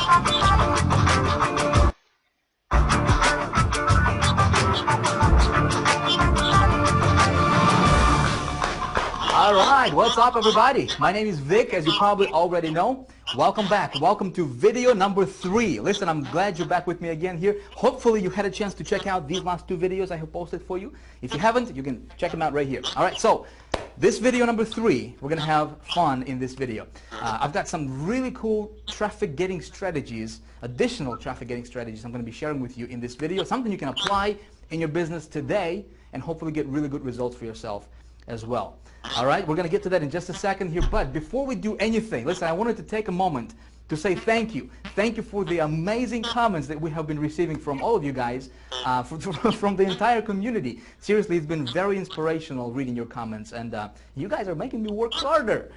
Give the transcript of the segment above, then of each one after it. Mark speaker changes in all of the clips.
Speaker 1: All right, what's up everybody? My name is Vic, as you probably already know. Welcome back. Welcome to video number 3. Listen, I'm glad you're back with me again here. Hopefully you had a chance to check out these last 2 videos I have posted for you. If you haven't, you can check them out right here. All right, so this video number 3, we're going to have fun in this video. I've got some really cool traffic getting strategies, additional traffic getting strategies I'm going to be sharing with you in this video. Something you can apply in your business today and hopefully get really good results for yourself as well. All right, we're going to get to that in just a second here, but before we do anything, listen, I wanted to take a moment to say thank you. Thank you for the amazing comments that we have been receiving from all of you guys, from the entire community. Seriously, it's been very inspirational reading your comments, and you guys are making me work harder,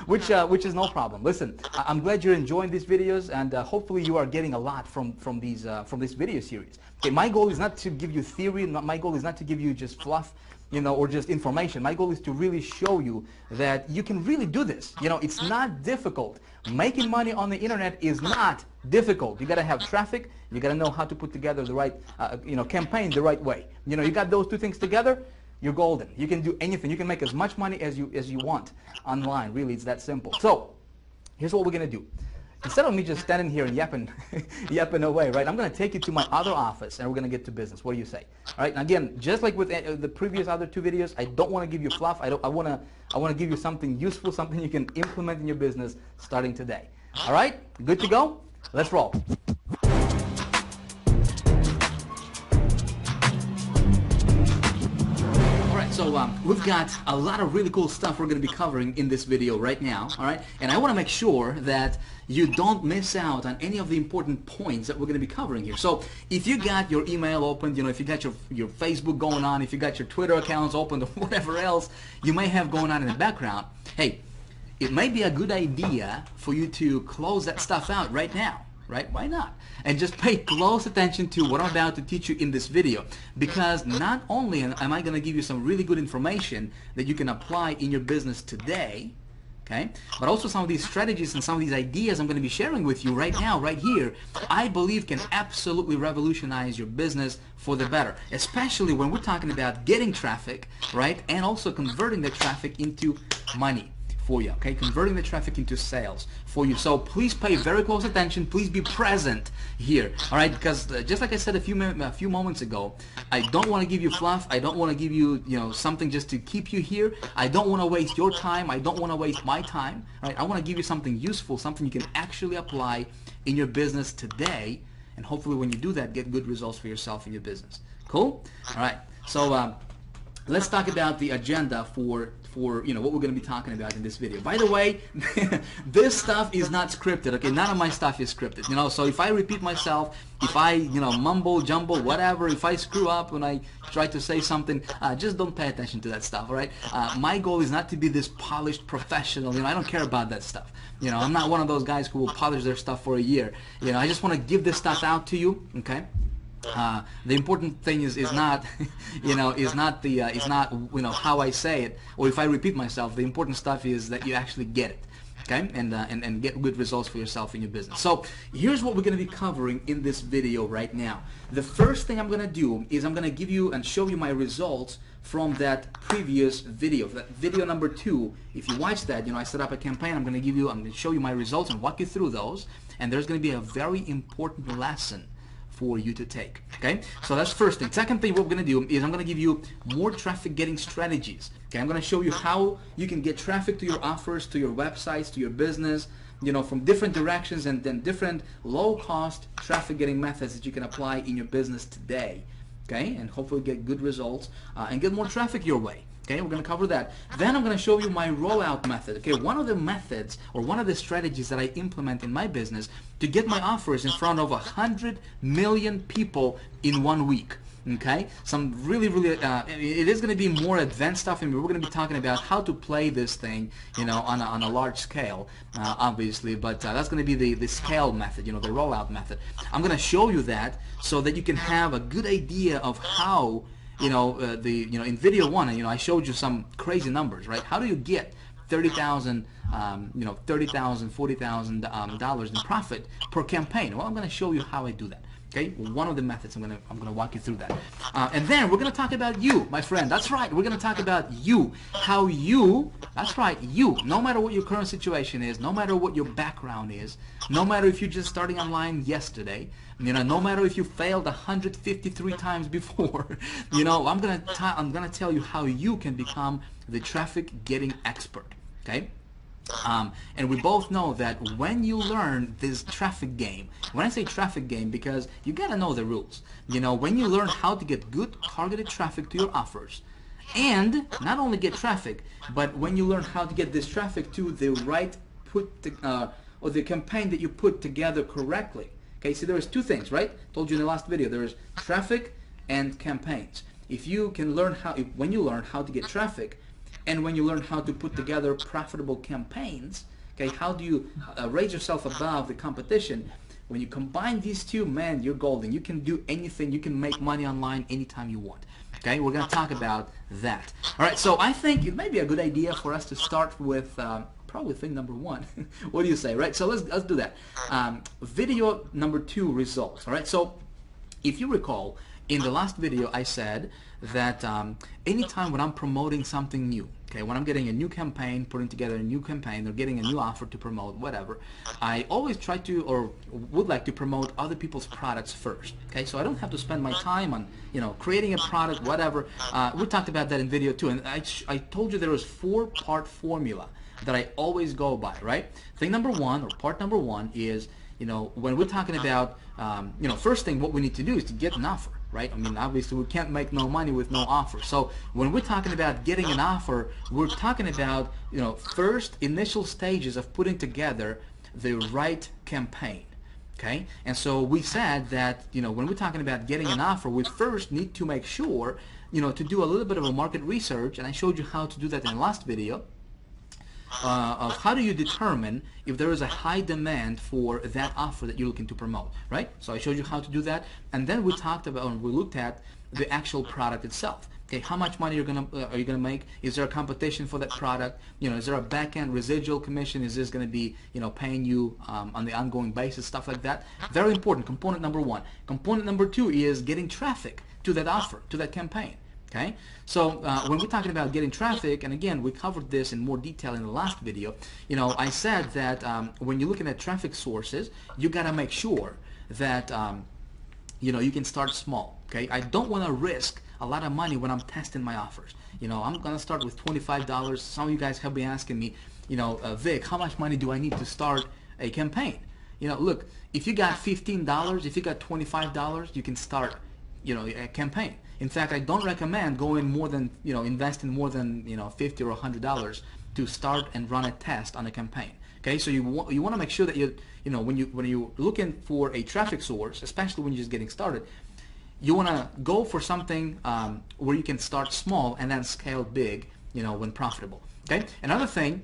Speaker 1: which is no problem. Listen, I'm glad you're enjoying these videos, and hopefully you are getting a lot from this video series. Okay, my goal is not to give you theory, my goal is not to give you just fluff, or just information. My goal is to really show you that you can really do this. It's not difficult. Making money on the internet is not difficult. You got to have traffic. You got to know how to put together the right, campaign the right way. You got those 2 things together, you're golden. You can do anything. You can make as much money as you want online. Really, it's that simple. So, here's what we're going to do. Instead of me just standing here and yapping away, right? I'm going to take you to my other office, and we're going to get to business. What do you say? All right. And again, just like with the previous other 2 videos, I don't want to give you fluff. I want to give you something useful, something you can implement in your business starting today. All right. Good to go? Let's roll. So we've got a lot of really cool stuff we're going to be covering in this video right now, all right? And I want to make sure that you don't miss out on any of the important points that we're going to be covering here. So if you got your email opened, if you got your Facebook going on, if you got your Twitter accounts open or whatever else you may have going on in the background, hey, it may be a good idea for you to close that stuff out right now. Right? Why not? And just pay close attention to what I'm about to teach you in this video, because not only am I going to give you some really good information that you can apply in your business today, okay, but also some of these strategies and some of these ideas I'm going to be sharing with you right now, right here, I believe can absolutely revolutionize your business for the better, especially when we're talking about getting traffic, right, and also converting the traffic into money for you, okay? Converting the traffic into sales for you. So please pay very close attention. Please be present here, all right? Because just like I said a few moments ago, I don't want to give you fluff. I don't want to give you, something just to keep you here. I don't want to waste your time. I don't want to waste my time, all right? I want to give you something useful, something you can actually apply in your business today, and hopefully when you do that, get good results for yourself in your business. Cool? All right. So let's talk about the agenda for what we're going to be talking about in this video. By the way, this stuff is not scripted, okay? None of my stuff is scripted, so if I repeat myself, if I, mumble, jumble, whatever, if I screw up when I try to say something, just don't pay attention to that stuff, all right? My goal is not to be this polished professional, I don't care about that stuff. I'm not one of those guys who will polish their stuff for a year. I just want to give this stuff out to you, okay? The important thing is not how I say it, or if I repeat myself. The important stuff is that you actually get it, okay, and get good results for yourself in your business. So here's what we're going to be covering in this video right now. The first thing I'm going to do is I'm going to give you and show you my results from that previous video, that video number 2. If you watch that, I set up a campaign. I'm going to show you my results and walk you through those, and there's going to be a very important lesson for you to take, okay? So that's first thing. Second thing, what we're going to do is I'm going to give you more traffic getting strategies, okay? I'm going to show you how you can get traffic to your offers, to your websites, to your business, from different directions, and then different low-cost traffic getting methods that you can apply in your business today, okay? And hopefully get good results and get more traffic your way. Okay, we're going to cover that. Then I'm going to show you my rollout method. Okay, one of the methods or one of the strategies that I implement in my business to get my offers in front of 100 million people in 1 week. Okay, some really, it is going to be more advanced stuff, and we're going to be talking about how to play this thing, on a large scale, obviously. But that's going to be the scale method, the rollout method. I'm going to show you that so that you can have a good idea of how. In video 1, I showed you some crazy numbers, right? How do you get $30,000, $40,000 in profit per campaign. Well, I'm going to show you how I do that. Okay, one of the methods, I'm gonna walk you through that. And then we're gonna talk about you, my friend. That's right, we're gonna talk about you. How you, that's right, you, no matter what your current situation is, no matter what your background is, no matter if you're just starting online yesterday, no matter if you failed 153 times before, I'm gonna tell you how you can become the traffic getting expert. Okay? And we both know that when you learn this traffic game, when I say traffic game, because you gotta know the rules. When you learn how to get good targeted traffic to your offers, and not only get traffic, but when you learn how to get this traffic to the right or the campaign that you put together correctly. Okay, so there's two things, right? Told you in the last video, there's traffic and campaigns. If you can learn when you learn how to get traffic, and when you learn how to put together profitable campaigns, okay, how do you raise yourself above the competition? When you combine these two, man, you're golden. You can do anything. You can make money online anytime you want. Okay, we're going to talk about that. All right, so I think it may be a good idea for us to start with probably thing number one. What do you say, right? So let's do that. Video number 2, results. All right, so if you recall, in the last video I said that anytime when I'm promoting something new, okay, when I'm getting a new campaign, putting together a new campaign, or getting a new offer to promote, whatever, I always try to, or would like to promote other people's products first. Okay, so I don't have to spend my time on, creating a product, whatever. We talked about that in video 2, and I told you there was 4-part formula that I always go by, right? Thing number 1, or part number 1 is, when we're talking about, first thing what we need to do is to get an offer, right? I mean, obviously we can't make no money with no offer. So when we're talking about getting an offer, we're talking about, first initial stages of putting together the right campaign. Okay? And so we said that, when we're talking about getting an offer, we first need to make sure, to do a little bit of a market research, and I showed you how to do that in the last video. Of how do you determine if there is a high demand for that offer that you're looking to promote, right? So I showed you how to do that, and then we talked about, and we looked at the actual product itself. Okay, how much money are you gonna make? Is there a competition for that product? Is there a back-end residual commission? Is this gonna be, paying you on the ongoing basis, stuff like that? Very important. Component number 1. Component number 2 is getting traffic to that offer, to that campaign. Okay, so when we're talking about getting traffic, and again, we covered this in more detail in the last video, I said that when you're looking at traffic sources, you gotta make sure that you can start small. Okay, I don't want to risk a lot of money when I'm testing my offers. I'm gonna start with $25. Some of you guys have been asking me, Vic, how much money do I need to start a campaign? Look, if you got $15, if you got $25, you can start, a campaign. In fact, I don't recommend going more than, investing more than, $50 or $100 to start and run a test on a campaign. Okay, so you want to make sure that when you're looking for a traffic source, especially when you're just getting started, you want to go for something where you can start small and then scale big, when profitable. Okay, another thing,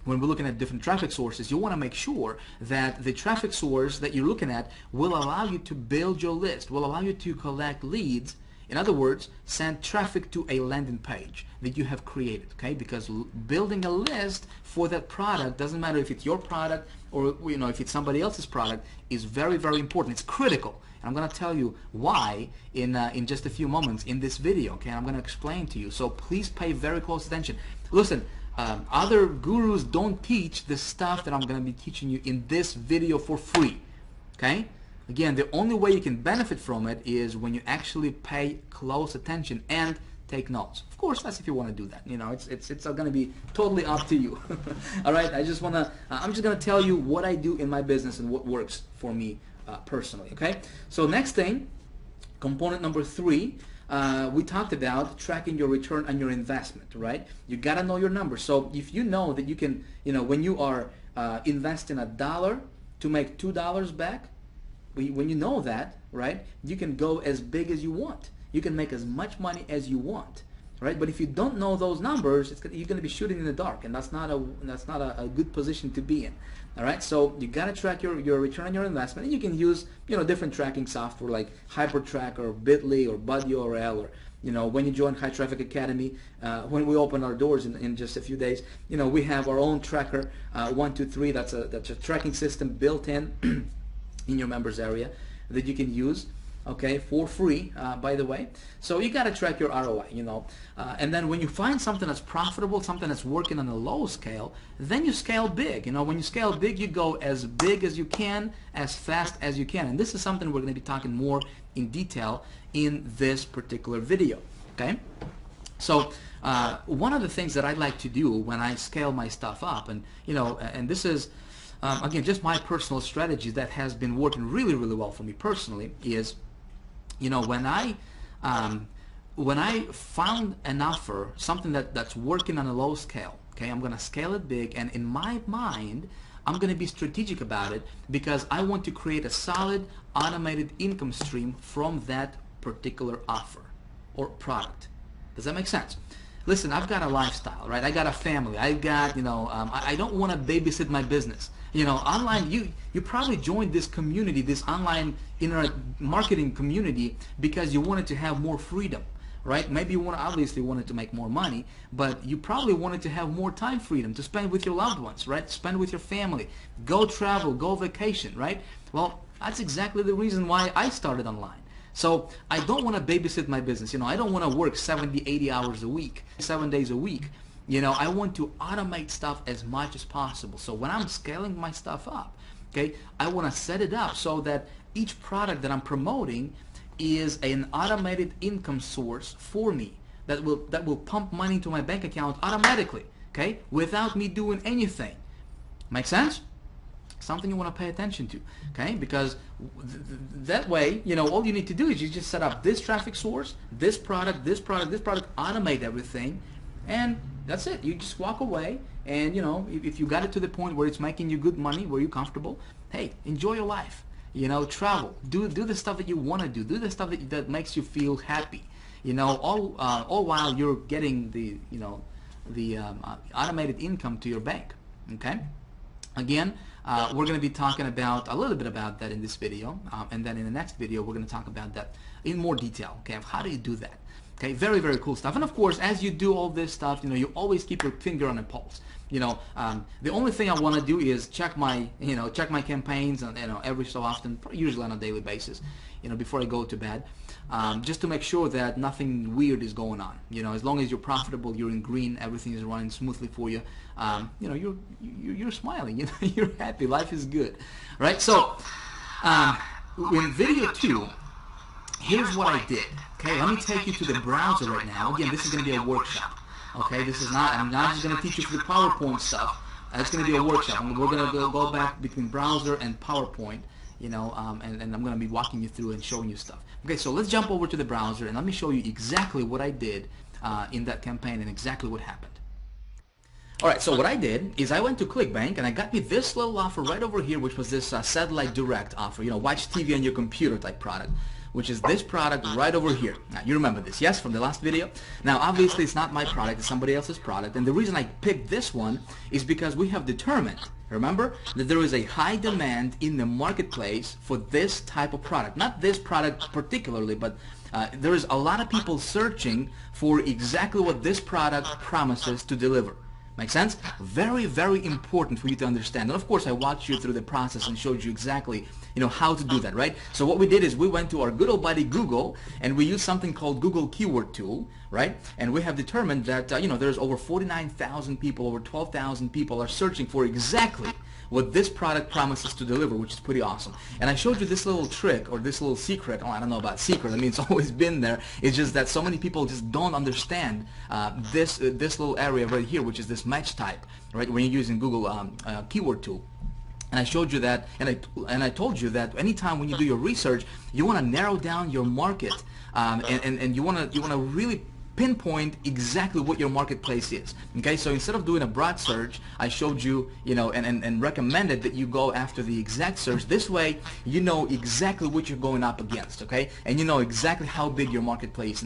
Speaker 1: when we're looking at different traffic sources, you want to make sure that the traffic source that you're looking at will allow you to build your list, will allow you to collect leads. In other words, send traffic to a landing page that you have created, okay? Because building a list for that product, doesn't matter if it's your product or if it's somebody else's product, is very, very important. It's critical. And I'm going to tell you why in just a few moments in this video, okay? I'm going to explain to you. So please pay very close attention. Listen, other gurus don't teach the stuff that I'm going to be teaching you in this video for free, okay? Again, the only way you can benefit from it is when you actually pay close attention and take notes. Of course, that's if you want to do that. It's going to be totally up to you. All right, I'm just going to tell you what I do in my business and what works for me personally. Okay. So next thing, component number 3. We talked about tracking your return on your investment. Right. You got to know your numbers. So if you know that you can, when you are investing $1 to make $2 back. When you know that, right, you can go as big as you want. You can make as much money as you want, right? But if you don't know those numbers, you're going to be shooting in the dark, and that's not a good position to be in. All right, so you got to track your return on your investment, and you can use different tracking software like HyperTrack or Bitly or Budio or L or when you join High Traffic Academy, when we open our doors in just a few days, we have our own tracker, 1, 2, 3. That's a tracking system built in in your members area that you can use, okay, for free, by the way. So you got to track your ROI, and then when you find something that's profitable, something that's working on a low scale, then you scale big. When you scale big, you go as big as you can, as fast as you can. And this is something we're going to be talking more in detail in this particular video, okay? So one of the things that I like to do when I scale my stuff up, and and this is again just my personal strategy that has been working really, really well for me personally, is when I found an offer, something that's working on a low scale, okay, I'm going to scale it big, and in my mind, I'm going to be strategic about it because I want to create a solid automated income stream from that particular offer or product. Does that make sense? Listen, I've got a lifestyle, right? I got a family. I've got, I don't want to babysit my business. Online, you probably joined this community, this online internet marketing community, because you wanted to have more freedom, right? Maybe you obviously wanted to make more money, but you probably wanted to have more time freedom to spend with your loved ones, right? Spend with your family, go travel, go vacation, right? Well, that's exactly the reason why I started online. So I don't want to babysit my business. I don't want to work 70, 80 hours a week, 7 days a week. I want to automate stuff as much as possible. So when I'm scaling my stuff up, okay, I want to set it up so that each product that I'm promoting is an automated income source for me that will pump money into my bank account automatically, okay, without me doing anything. Make sense? Something you want to pay attention to, okay? Because that way, all you need to do is you just set up this traffic source, this product, automate everything, and that's it. You just walk away, and if you got it to the point where it's making you good money, where you're comfortable, hey, enjoy your life. Travel, do the stuff that you want to do the stuff that makes you feel happy. All while you're getting the automated income to your bank. Okay. Again, we're going to be talking about a little bit about that in this video, and then in the next video we're going to talk about that in more detail. Okay, of how do you do that? Okay, very, very cool stuff. And of course, as you do all this stuff, you always keep your finger on the pulse. The only thing I want to do is check my campaigns, and every so often, usually on a daily basis, before I go to bed, just to make sure that nothing weird is going on. As long as you're profitable, you're in green, everything is running smoothly for you. You're smiling. You're happy. Life is good, right? So, in video 2, here's what I did. Okay, let me take you to the browser right now. Again, this is going to be a workshop. Okay, I'm not just going to teach you the PowerPoint stuff. It's going to be a workshop. We're going to go back between browser and PowerPoint, and I'm going to be walking you through and showing you stuff. Okay, so let's jump over to the browser and let me show you exactly what I did in that campaign and exactly what happened. Alright, so what I did is I went to ClickBank and I got me this little offer right over here, which was this satellite direct offer, watch TV on your computer type product, which is this product right over here. Now, you remember this, yes, from the last video? Now, obviously, it's not my product, it's somebody else's product, and the reason I picked this one is because we have determined, remember, that there is a high demand in the marketplace for this type of product. Not this product particularly, but there is a lot of people searching for exactly what this product promises to deliver. Make sense? Very, very important for you to understand. And of course, I walked you through the process and showed you exactly, how to do that, right? So what we did is we went to our good old buddy Google, and we used something called Google Keyword Tool, right? And we have determined that, there's over 49,000 people, over 12,000 people are searching for exactly what this product promises to deliver, which is pretty awesome. And I showed you this little trick, or this little secret. Oh, I don't know about secret. I mean, it's always been there. It's just that so many people just don't understand this little area right here, which is this match type, right? When you're using Google Keyword Tool. And I showed you that, and I told you that anytime when you do your research, you want to narrow down your market, and you want to really pinpoint exactly what your marketplace is. Okay, so instead of doing a broad search, I showed you, and recommended that you go after the exact search. This way, you know exactly what you're going up against. Okay, and you know exactly how big your marketplace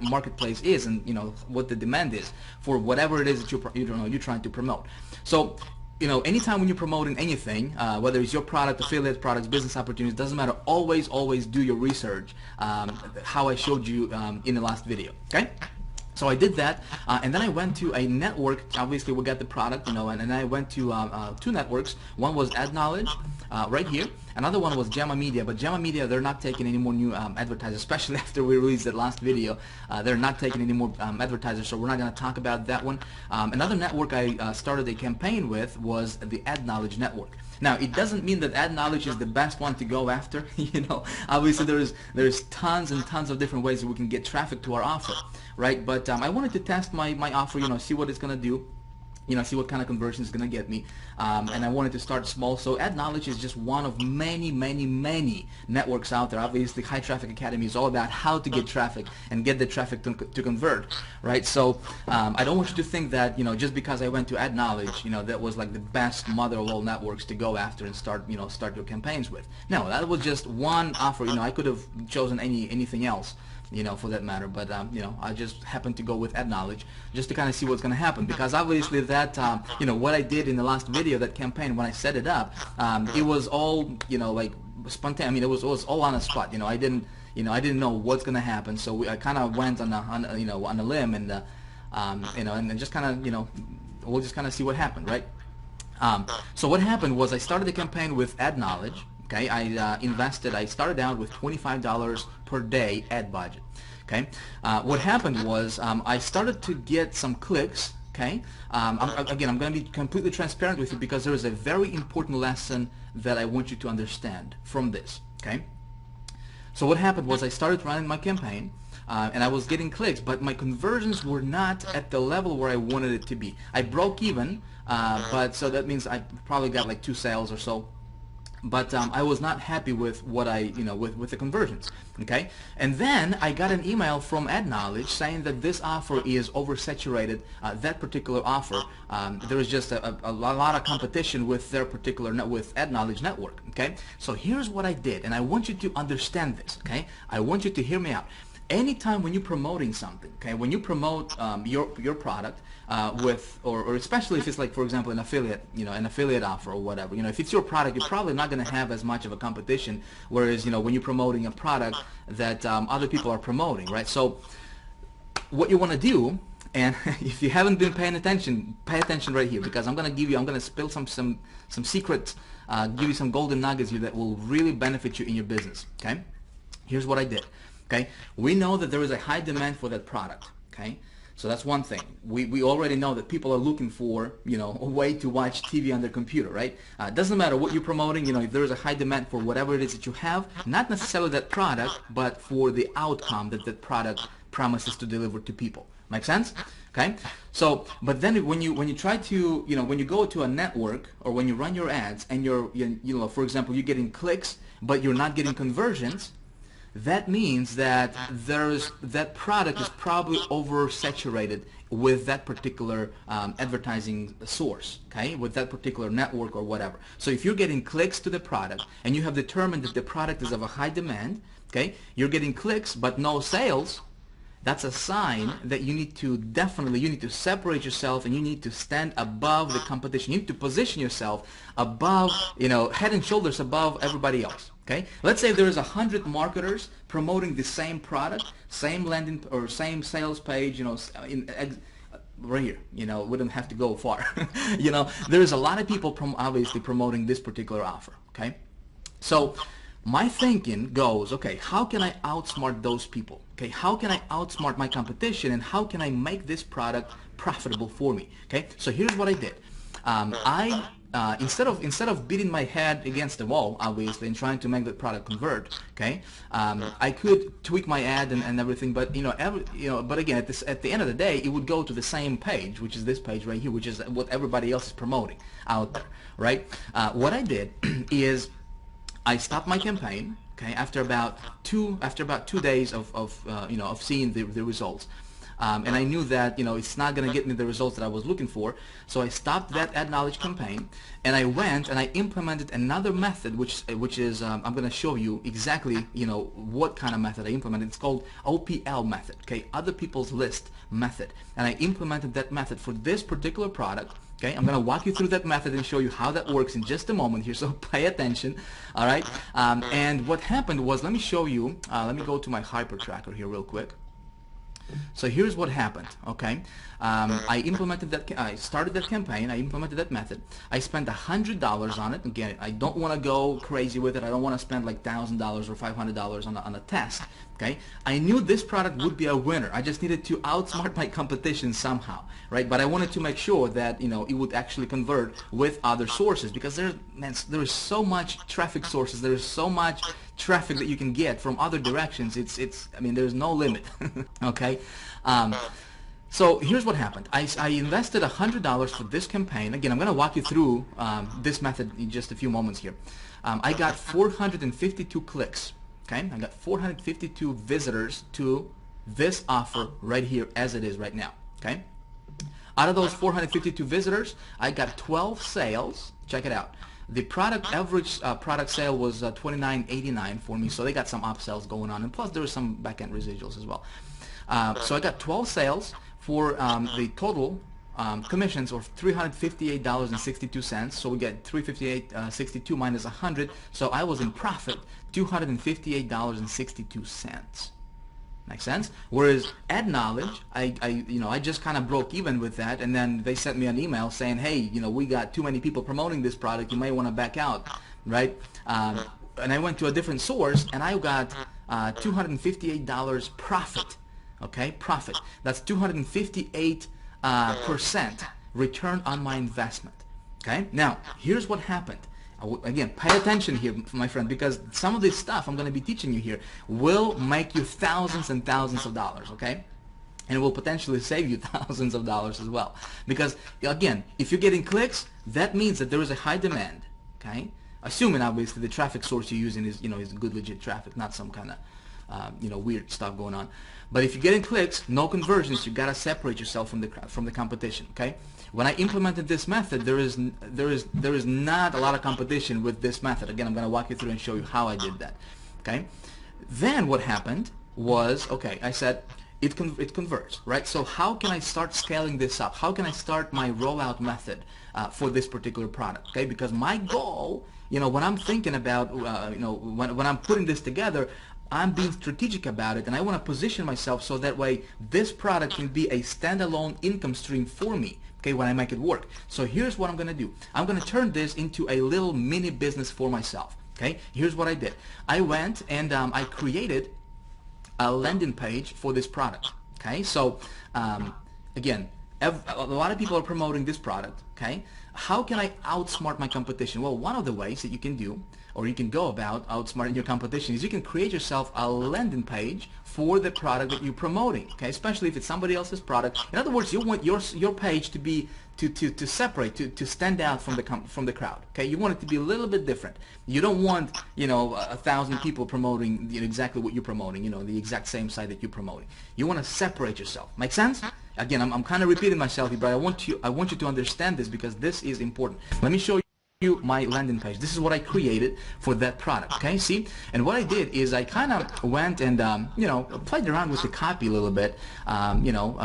Speaker 1: marketplace is, and what the demand is for whatever it is that you're trying to promote. So you know, anytime when you're promoting anything, whether it's your product, affiliate products, business opportunities, doesn't matter, always do your research, how I showed you in the last video, okay? So I did that, and then I went to a network. Obviously, we got the product, you know, and I went to two networks. One was Ad Knowledge, right here. Another one was Gemma Media, but Gemma Media, they're not taking any more new advertisers, especially after we released that last video. They're not taking any more advertisers, so we're not going to talk about that one. Another network I started a campaign with was the Ad Knowledge Network. Now, it doesn't mean that Ad Knowledge is the best one to go after. You know, obviously there's tons and tons of different ways that we can get traffic to our offer, right? But I wanted to test my offer, you know, see what it's going to do. You know, see what kind of conversion it's going to get me, and I wanted to start small. So Ad Knowledge is just one of many networks out there. Obviously, High Traffic Academy is all about how to get traffic and get the traffic to convert, right? So I don't want you to think that, you know, just because I went to Ad Knowledge, you know, that was like the best mother of all networks to go after and start your campaigns with. No, that was just one offer. You know, I could have chosen anything else, you know, for that matter, but you know, I just happened to go with Ad Knowledge just to kind of see what's going to happen, because obviously that you know, what I did in the last video, that campaign, when I set it up, it was all, you know, like spontaneous. I mean, it was all on the spot. You know, I didn't know what's going to happen, so I kind of went on a limb, and you know, and just kind of, you know, we'll just kind of see what happened, right? So what happened was I started the campaign with Ad Knowledge. Okay, I started out with $25 per day ad budget. Okay, what happened was I started to get some clicks. Okay, again, I'm going to be completely transparent with you, because there is a very important lesson that I want you to understand from this. Okay, so what happened was I started running my campaign, and I was getting clicks, but my conversions were not at the level where I wanted it to be. I broke even, but so that means I probably got like 2 sales or so. But I was not happy with what with the conversions. Okay, and then I got an email from Ad Knowledge saying that this offer is oversaturated. That particular offer, there was just a lot of competition with their particular with Ad Knowledge network. Okay, so here's what I did, and I want you to understand this. Okay, I want you to hear me out. Anytime when you're promoting something, okay, when you promote your product with, or especially if it's like, for example, an affiliate, you know, an affiliate offer or whatever, you know, if it's your product, you're probably not going to have as much of a competition. Whereas, you know, when you're promoting a product that other people are promoting, right? So what you want to do, and if you haven't been paying attention, pay attention right here, because I'm going to spill some secrets, give you some golden nuggets here that will really benefit you in your business. Okay, here's what I did. Okay, we know that there is a high demand for that product. Okay, so that's one thing. We already know that people are looking for, you know, a way to watch TV on their computer, right? It doesn't matter what you're promoting. You know, if there is a high demand for whatever it is that you have, not necessarily that product, but for the outcome that that product promises to deliver to people. Make sense? Okay. So, but then when you try to, you know, when you go to a network, or when you run your ads and you know, for example, you're getting clicks, but you're not getting conversions, that means that that product is probably oversaturated with that particular advertising source, okay, with that particular network or whatever. So if you're getting clicks to the product and you have determined that the product is of a high demand, okay, you're getting clicks but no sales, that's a sign that you need to separate yourself, and you need to stand above the competition. You need to position yourself above, you know, head and shoulders above everybody else. Okay, let's say there is 100 marketers promoting the same product, same landing or same sales page, you know, right here. You know, we don't have to go far. You know, there is a lot of people obviously promoting this particular offer. Okay, so my thinking goes, okay, how can I outsmart those people? Okay, how can I outsmart my competition, and how can I make this product profitable for me? Okay, so here's what I did. Instead of beating my head against the wall, obviously, and trying to make the product convert, okay, I could tweak my ad and everything, but but again, at the end of the day, it would go to the same page, which is this page right here, which is what everybody else is promoting out there, right? What I did is I stopped my campaign, okay, after about 2 days of seeing the results. And I knew that, you know, it's not going to get me the results that I was looking for, so I stopped that Ad Knowledge campaign, and I went and I implemented another method, which is I'm going to show you exactly, you know, what kind of method I implemented. It's called OPL method, okay, other people's list method, and I implemented that method for this particular product, Okay, I'm going to walk you through that method and show you how that works in just a moment here, so pay attention, all right? And what happened was, let me show you, let me go to my hyper tracker here real quick. So here's what happened, okay? I implemented that, I started that campaign, I implemented that method. I spent $100 on it. Again, I don't want to go crazy with it. I don't want to spend like $1,000 or $500 on a test, okay? I knew this product would be a winner. I just needed to outsmart my competition somehow, right? But I wanted to make sure that, you know, it would actually convert with other sources, because there is so much traffic sources, there is so much traffic that you can get from other directions. I mean, there's no limit. Okay. So here's what happened. I invested $100 for this campaign. Again, I'm going to walk you through this method in just a few moments here. I got 452 clicks. Okay, I got 452 visitors to this offer right here as it is right now. Okay. Out of those 452 visitors, I got 12 sales. Check it out. The product average product sale was $29.89 for me, so they got some upsells going on, and plus there was some back-end residuals as well. So I got 12 sales for the total commissions of $358.62. So we get $358.62 minus 100. So I was in profit $258.62. Make sense? Whereas Ad Knowledge, I just kind of broke even with that, and then they sent me an email saying, hey, you know, we got too many people promoting this product, you may want to back out, right? And I went to a different source, and I got $258 profit. Okay, profit. That's 258% return on my investment. Okay, now here's what happened. Again, pay attention here, my friend, because some of this stuff I'm going to be teaching you here will make you thousands and thousands of dollars, okay? And it will potentially save you thousands of dollars as well. Because, again, if you're getting clicks, that means that there is a high demand, okay? Assuming, obviously, the traffic source you're using is, is good, legit traffic, not some kind of, weird stuff going on. But if you're getting clicks, no conversions, you got to separate yourself from the competition, okay? When I implemented this method, there is not a lot of competition with this method. Again, I'm going to walk you through and show you how I did that. Okay. Then what happened was, okay, I said it converts, right? So how can I start scaling this up? How can I start my rollout method for this particular product? Okay, because my goal, when I'm thinking about, when I'm putting this together, I'm being strategic about it, and I want to position myself so that way this product can be a standalone income stream for me, okay, when I make it work. So here's what I'm going to do. I'm going to turn this into a little mini business for myself, okay? Here's what I did. I went and I created a landing page for this product, okay? So, again, a lot of people are promoting this product, okay? How can I outsmart my competition? Well, one of the ways that you can do, or you can go about outsmarting your competition, is you can create yourself a landing page for the product that you're promoting, okay? Especially if it's somebody else's product. In other words, you want your page to be to separate, to stand out from the crowd, okay? You want it to be a little bit different. You don't want 1,000 people promoting exactly what you're promoting, the exact same site that you're promoting. You want to separate yourself. Make sense? Again, I'm kind of repeating myself here, but I want you to understand this because this is important. Let me show you my landing page. This is what I created for that product, okay? See? And what I did is I kind of went and played around with the copy a little bit.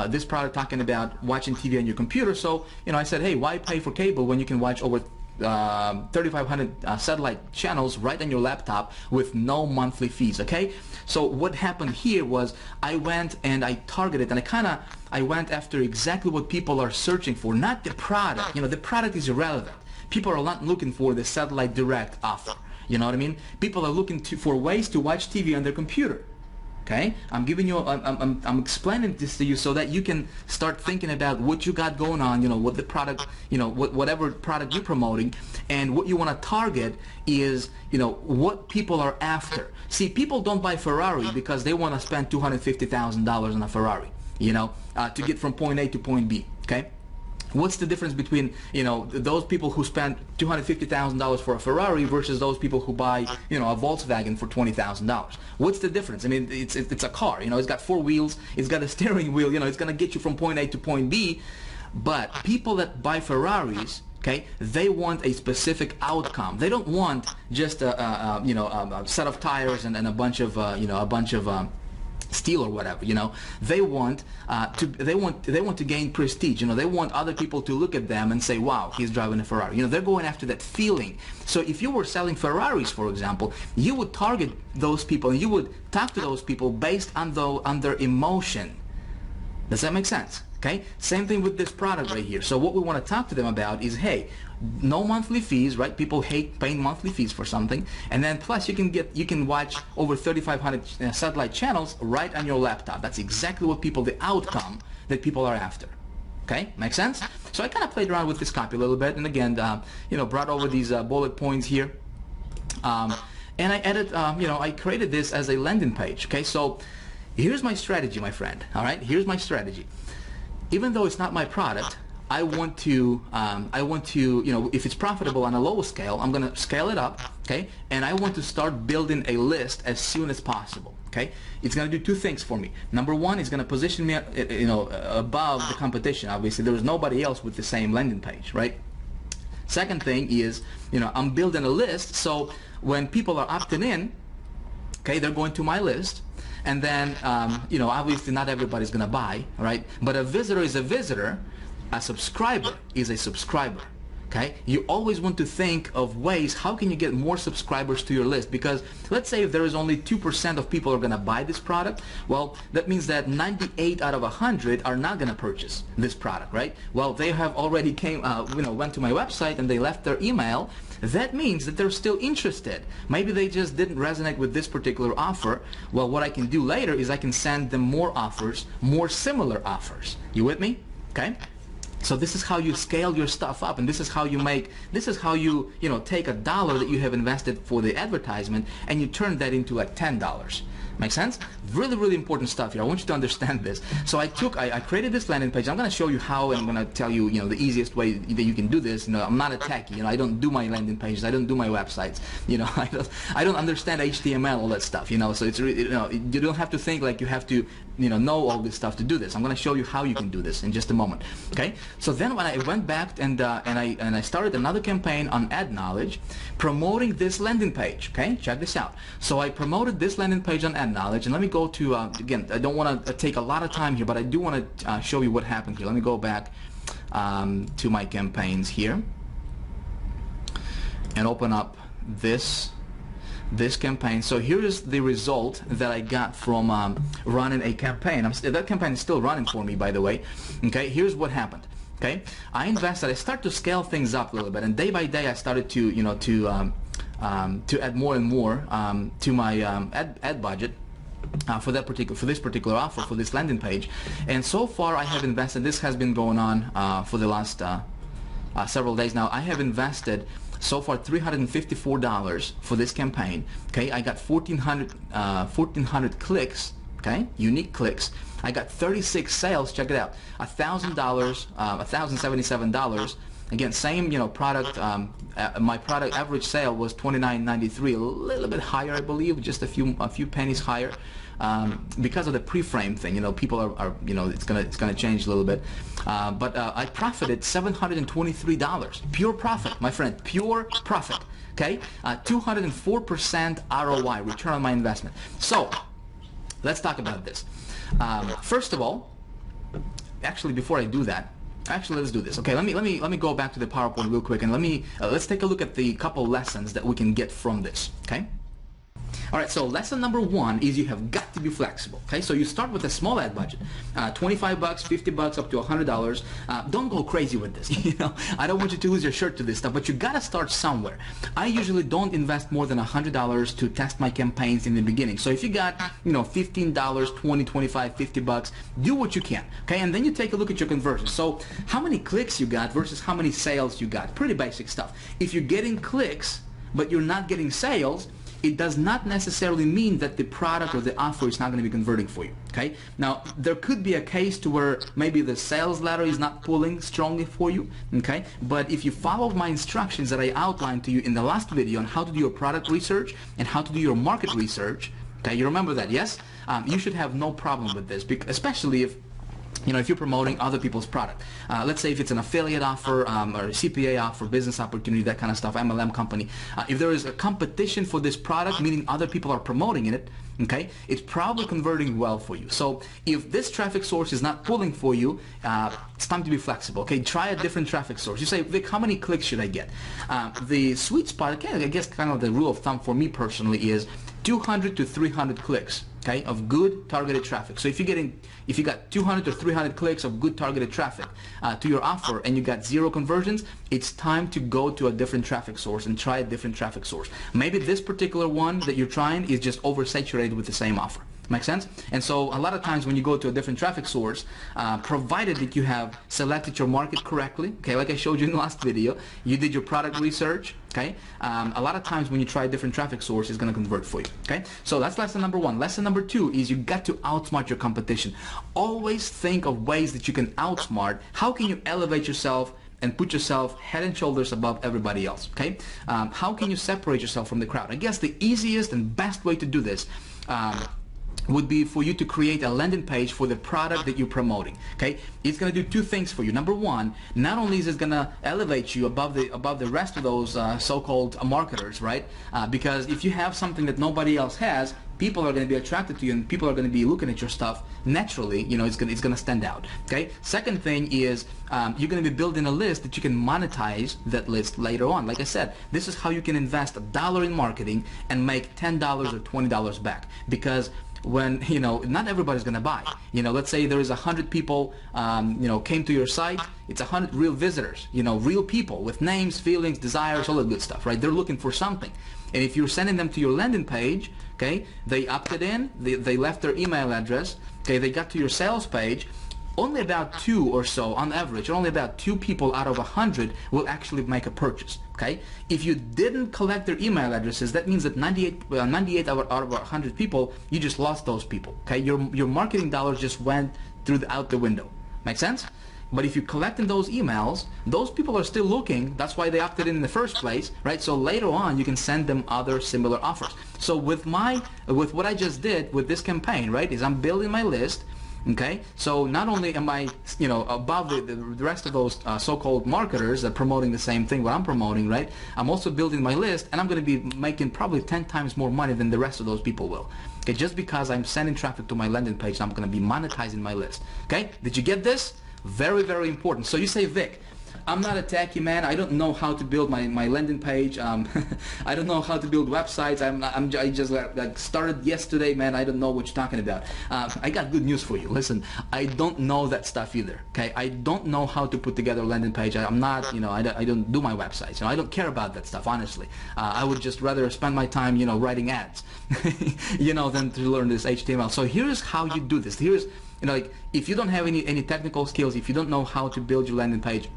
Speaker 1: This product talking about watching TV on your computer, so I said, hey, why pay for cable when you can watch over 3,500 satellite channels right on your laptop with no monthly fees, okay? So what happened here was I went and I targeted, and I went after exactly what people are searching for, not the product. The product is irrelevant. People are not looking for the satellite direct offer. You know what I mean? People are looking for ways to watch TV on their computer. Okay? I'm giving you, I'm explaining this to you so that you can start thinking about what you got going on, what the product, whatever product you're promoting, and what you want to target is, what people are after. See, people don't buy Ferrari because they want to spend $250,000 on a Ferrari, to get from point A to point B, okay? What's the difference between, those people who spend $250,000 for a Ferrari versus those people who buy, a Volkswagen for $20,000? What's the difference? I mean, it's a car, it's got 4 wheels, it's got a steering wheel, it's going to get you from point A to point B. But people that buy Ferraris, okay, they want a specific outcome. They don't want just a set of tires and a bunch of, steal or whatever, you know. They want to gain prestige, you know. They want other people to look at them and say, wow, he's driving a Ferrari, you know. They're going after that feeling. So if you were selling Ferraris, for example, you would target those people and you would talk to those people based on their emotion. Does that make sense? Okay, same thing with this product right here. So what we want to talk to them about is, hey, no monthly fees, right? People hate paying monthly fees for something, and then plus you can watch over 3,500 satellite channels right on your laptop. That's exactly what the outcome that people are after. Okay, make sense? So I kind of played around with this copy a little bit, and again, you know, brought over these bullet points here, and I added, you know, I created this as a landing page. Okay, so here's my strategy, my friend. All right, here's my strategy. Even though it's not my product, I want to, you know, if it's profitable on a lower scale, I'm going to scale it up, okay? And I want to start building a list as soon as possible, okay? It's going to do two things for me. Number one, it's going to position me, you know, above the competition. Obviously, there is nobody else with the same landing page, right? Second thing is, you know, I'm building a list, so when people are opting in, okay, they're going to my list. And then, you know, obviously not everybody's going to buy, right? But a visitor is a visitor. A subscriber is a subscriber, okay? You always want to think of ways, how can you get more subscribers to your list? Because let's say if there is only 2% of people are going to buy this product, well, that means that 98 out of 100 are not going to purchase this product, right? Well, they have already you know, went to my website and they left their email. That means that they're still interested. Maybe they just didn't resonate with this particular offer. Well, what I can do later is I can send them more offers, more similar offers. You with me? Okay? So this is how you scale your stuff up, and this is how you you know, take $1 that you have invested for the advertisement and you turn that into like $10. Make sense? Really, really important stuff here. I want you to understand this. So I created this landing page. I'm going to show you how, and I'm going to tell you, you know, the easiest way that you can do this. You know, I'm not a techie. You know, I don't do my landing pages. I don't do my websites. You know, I don't understand HTML, all that stuff. You know, so it's really, you know, you don't have to think like you have to, you know all this stuff to do this. I'm going to show you how you can do this in just a moment. Okay? So then when I went back and I started another campaign on Ad Knowledge, promoting this landing page. Okay? Check this out. So I promoted this landing page on Ad Knowledge, and let me go to again, I don't want to take a lot of time here, but I do want to show you what happened here. Let me go back to my campaigns here and open up this campaign. So here is the result that I got from running a campaign. That campaign is still running for me, by the way. Okay, here's what happened. Okay, I invested. I started to scale things up a little bit, and day by day I started to, you know, to add more and more to my ad budget for this particular offer, for this landing page. And so far I have invested, this has been going on for the last several days now. I have invested so far $354 for this campaign. Okay, I got 1,400 clicks, okay, unique clicks. I got 36 sales. Check it out, $1,000, $1,077. Again, same, you know, product. My product average sale was $29.93, a little bit higher, I believe, just a few pennies higher, because of the pre-frame thing. You know, people are you know, it's gonna change a little bit, but I profited $723, pure profit, my friend, pure profit. Okay, 204% ROI, return on my investment. So let's talk about this. First of all, actually, before I do that. Actually, let's do this. Okay, let me go back to the PowerPoint real quick, and let's take a look at the couple lessons that we can get from this. Okay. All right, so lesson number one is you have got to be flexible. Okay, so you start with a small ad budget, $25, $50, up to $100. Don't go crazy with this. You know, I don't want you to lose your shirt to this stuff, but you gotta start somewhere. I usually don't invest more than $100 to test my campaigns in the beginning. So if you got, you know, $15, $20, $25, $50, do what you can. Okay, and then you take a look at your conversions. So how many clicks you got versus how many sales you got. Pretty basic stuff. If you're getting clicks but you're not getting sales, it does not necessarily mean that the product or the offer is not going to be converting for you. Okay. Now there could be a case to where maybe the sales ladder is not pulling strongly for you. Okay. But if you follow my instructions that I outlined to you in the last video on how to do your product research and how to do your market research, okay, you remember that, yes? You should have no problem with this, especially if if you're promoting other people's product. Let's say if it's an affiliate offer or a CPA offer, business opportunity, that kind of stuff, MLM company. If there is a competition for this product, meaning other people are promoting it, okay, it's probably converting well for you. So if this traffic source is not pulling for you, it's time to be flexible. Okay, try a different traffic source. You say, Vic, how many clicks should I get? The sweet spot, again, I guess kind of the rule of thumb for me personally is 200 to 300 clicks, okay, of good targeted traffic. So if you got 200 to 300 clicks of good targeted traffic to your offer and you got 0 conversions, it's time to go to a different traffic source and try a different traffic source. Maybe this particular one that you're trying is just oversaturated with the same offer. Make sense? And so a lot of times when you go to a different traffic source, provided that you have selected your market correctly, okay, like I showed you in the last video, you did your product research, okay, a lot of times when you try a different traffic source, it's going to convert for you, okay? So that's lesson number 1. Lesson number 2 is you got to outsmart your competition. Always think of ways that you can outsmart. How can you elevate yourself and put yourself head and shoulders above everybody else, okay? How can you separate yourself from the crowd? I guess the easiest and best way to do this would be for you to create a landing page for the product that you're promoting. Okay, it's going to do 2 things for you. Number 1, not only is it going to elevate you above the rest of those so-called marketers, right? Because if you have something that nobody else has, people are going to be attracted to you, and people are going to be looking at your stuff naturally. It's going to stand out. Okay. Second thing is you're going to be building a list that you can monetize that list later on. Like I said, this is how you can invest $1 in marketing and make $10 or $20 back, because when not everybody's gonna buy. Let's say there is 100 people came to your site. It's 100 real visitors, real people with names, feelings, desires, all that good stuff, right? They're looking for something, and if you're sending them to your landing page, okay, they opted in, they left their email address, okay, they got to your sales page. Only about 2 or so on average, only about 2 people out of 100 will actually make a purchase. Okay, if you didn't collect their email addresses, that means that 98 out of 100 people, you just lost those people. Okay, your marketing dollars just went out the window. Make sense? But if you're collecting those emails, those people are still looking. That's why they opted in the first place, right? So later on, you can send them other similar offers. So with what I just did with this campaign, right, is I'm building my list. Okay, so not only am I, above the rest of those so-called marketers that are promoting the same thing what I'm promoting, right? I'm also building my list, and I'm going to be making probably 10 times more money than the rest of those people will. Okay, just because I'm sending traffic to my landing page, I'm going to be monetizing my list. Okay, did you get this? Very, very important. So you say, Vic, I'm not a techie man. I don't know how to build my landing page. I don't know how to build websites. I just started yesterday, man. I don't know what you're talking about. I got good news for you. Listen, I don't know that stuff either. Okay, I don't know how to put together a landing page. I'm not, I don't do my websites. I don't care about that stuff, honestly. I would just rather spend my time, writing ads, than to learn this HTML. So here's how you do this. Here's, if you don't have any technical skills, if you don't know how to build your landing page,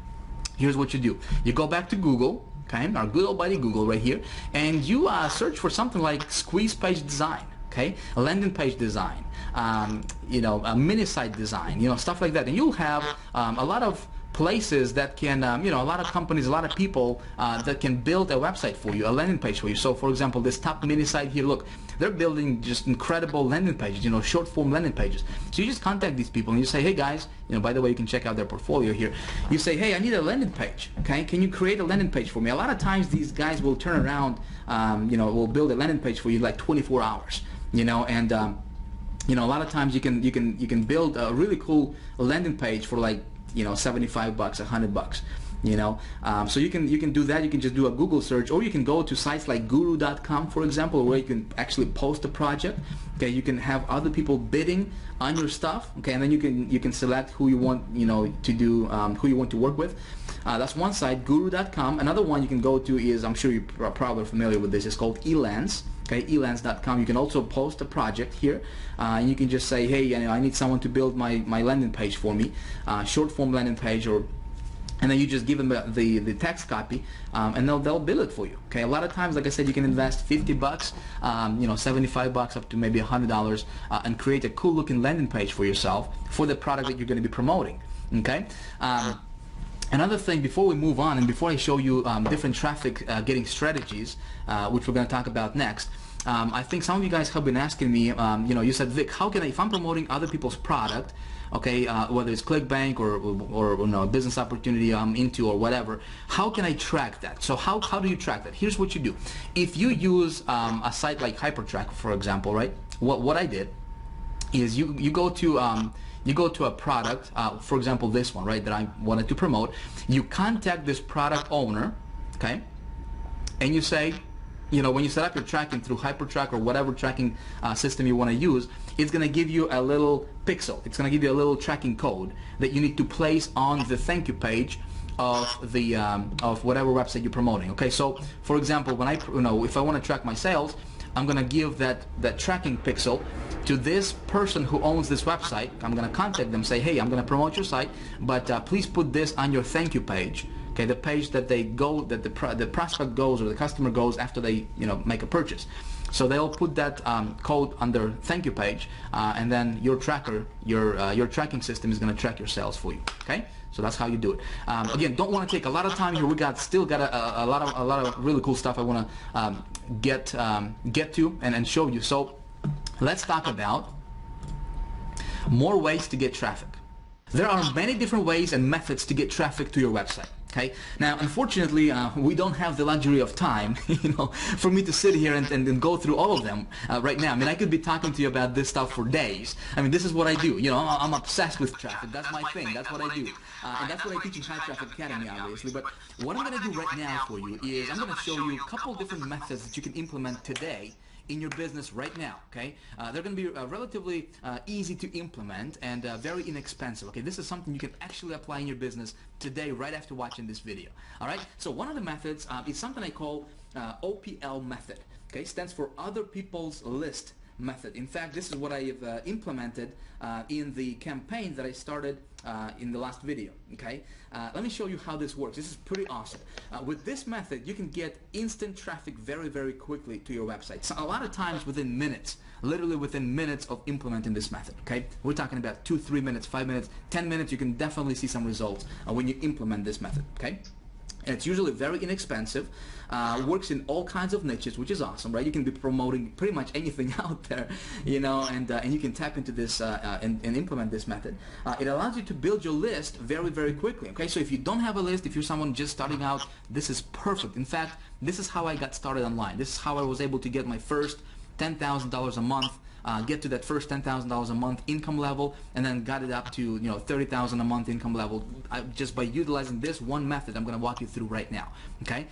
Speaker 1: here's what you do. You go back to Google, okay, our good old buddy Google right here, and you search for something like squeeze page design, okay, a landing page design, a mini site design, stuff like that. And you'll have a lot of places that can, a lot of companies, a lot of people that can build a website for you, a landing page for you. So for example, this top mini site here, look, they're building just incredible landing pages, short form landing pages. So you just contact these people and you say, hey guys, by the way, you can check out their portfolio here. You say, hey, I need a landing page, okay? Can you create a landing page for me? A lot of times these guys will turn around, will build a landing page for you like 24 hours, and a lot of times you can build a really cool landing page for like, $75, $100. So you can do that. You can just do a Google search, or you can go to sites like guru.com, for example, where you can actually post a project. Okay, you can have other people bidding on your stuff. Okay, and then you can select who you want to do who you want to work with. That's one site, guru.com. Another one you can go to is, I'm sure you're probably familiar with this, it's called Elance. Okay, elance.com. You can also post a project here, and you can just say, hey, I need someone to build my landing page for me, short form landing page, and then you just give them the text copy, and they'll build it for you. Okay, a lot of times, like I said, you can invest $50, $75 up to maybe $100, and create a cool looking landing page for yourself for the product that you're going to be promoting. Okay. Another thing, before we move on and before I show you different traffic getting strategies, which we're going to talk about next, I think some of you guys have been asking me, you said, Vic, how can I, if I'm promoting other people's product, okay, whether it's ClickBank or you know, a business opportunity I'm into or whatever, how can I track that? So how do you track that? Here's what you do. If you use a site like HyperTrack, for example, right? What I did is you go to a product, for example, this one, right, that I wanted to promote. You contact this product owner, okay, and you say, you know, when you set up your tracking through HyperTrack or whatever tracking system you want to use, it's going to give you a little pixel. It's going to give you a little tracking code that you need to place on the thank you page of the of whatever website you're promoting. Okay, so for example, when if I want to track my sales, I'm going to give that tracking pixel to this person who owns this website. I'm going to contact them, say, hey, I'm going to promote your site, but please put this on your thank you page. Okay, the page that they go, that the prospect goes or the customer goes after they make a purchase. So they'll put that code on their thank you page, and then your tracker, your tracking system is going to track your sales for you. Okay, so that's how you do it. Again, don't want to take a lot of time here. We still got a lot of really cool stuff I want to get to and show you. So let's talk about more ways to get traffic. There are many different ways and methods to get traffic to your website. Okay. Now, unfortunately, we don't have the luxury of time, for me to sit here and go through all of them right now. I mean, I could be talking to you about this stuff for days. I mean, this is what I do. I'm obsessed with traffic. That's my thing. That's what I do. And that's what I teach in High Traffic Academy, obviously. But what I'm going to do right now for you is I'm going to show you a couple of different methods that you can implement today in your business right now. Okay, they're going to be relatively easy to implement and very inexpensive. Okay, this is something you can actually apply in your business today right after watching this video. All right, so one of the methods is something I call OPL method. Okay, stands for other people's list method. In fact, this is what I have implemented in the campaign that I started in the last video. Okay, let me show you how this works. This is pretty awesome. With this method, you can get instant traffic very, very quickly to your website. So a lot of times within minutes, literally within minutes of implementing this method. Okay, we're talking about 2, 3 minutes, 5 minutes, 10 minutes. You can definitely see some results when you implement this method. Okay. And it's usually very inexpensive, works in all kinds of niches, which is awesome, right? You can be promoting pretty much anything out there, and you can tap into this and implement this method. It allows you to build your list very, very quickly, okay? So if you don't have a list, if you're someone just starting out, this is perfect. In fact, this is how I got started online. This is how I was able to get my first $10,000 a month, get to that first $10,000 a month income level, and then got it up to $30,000 a month income level just by utilizing this one method I'm going to walk you through right now. Okay,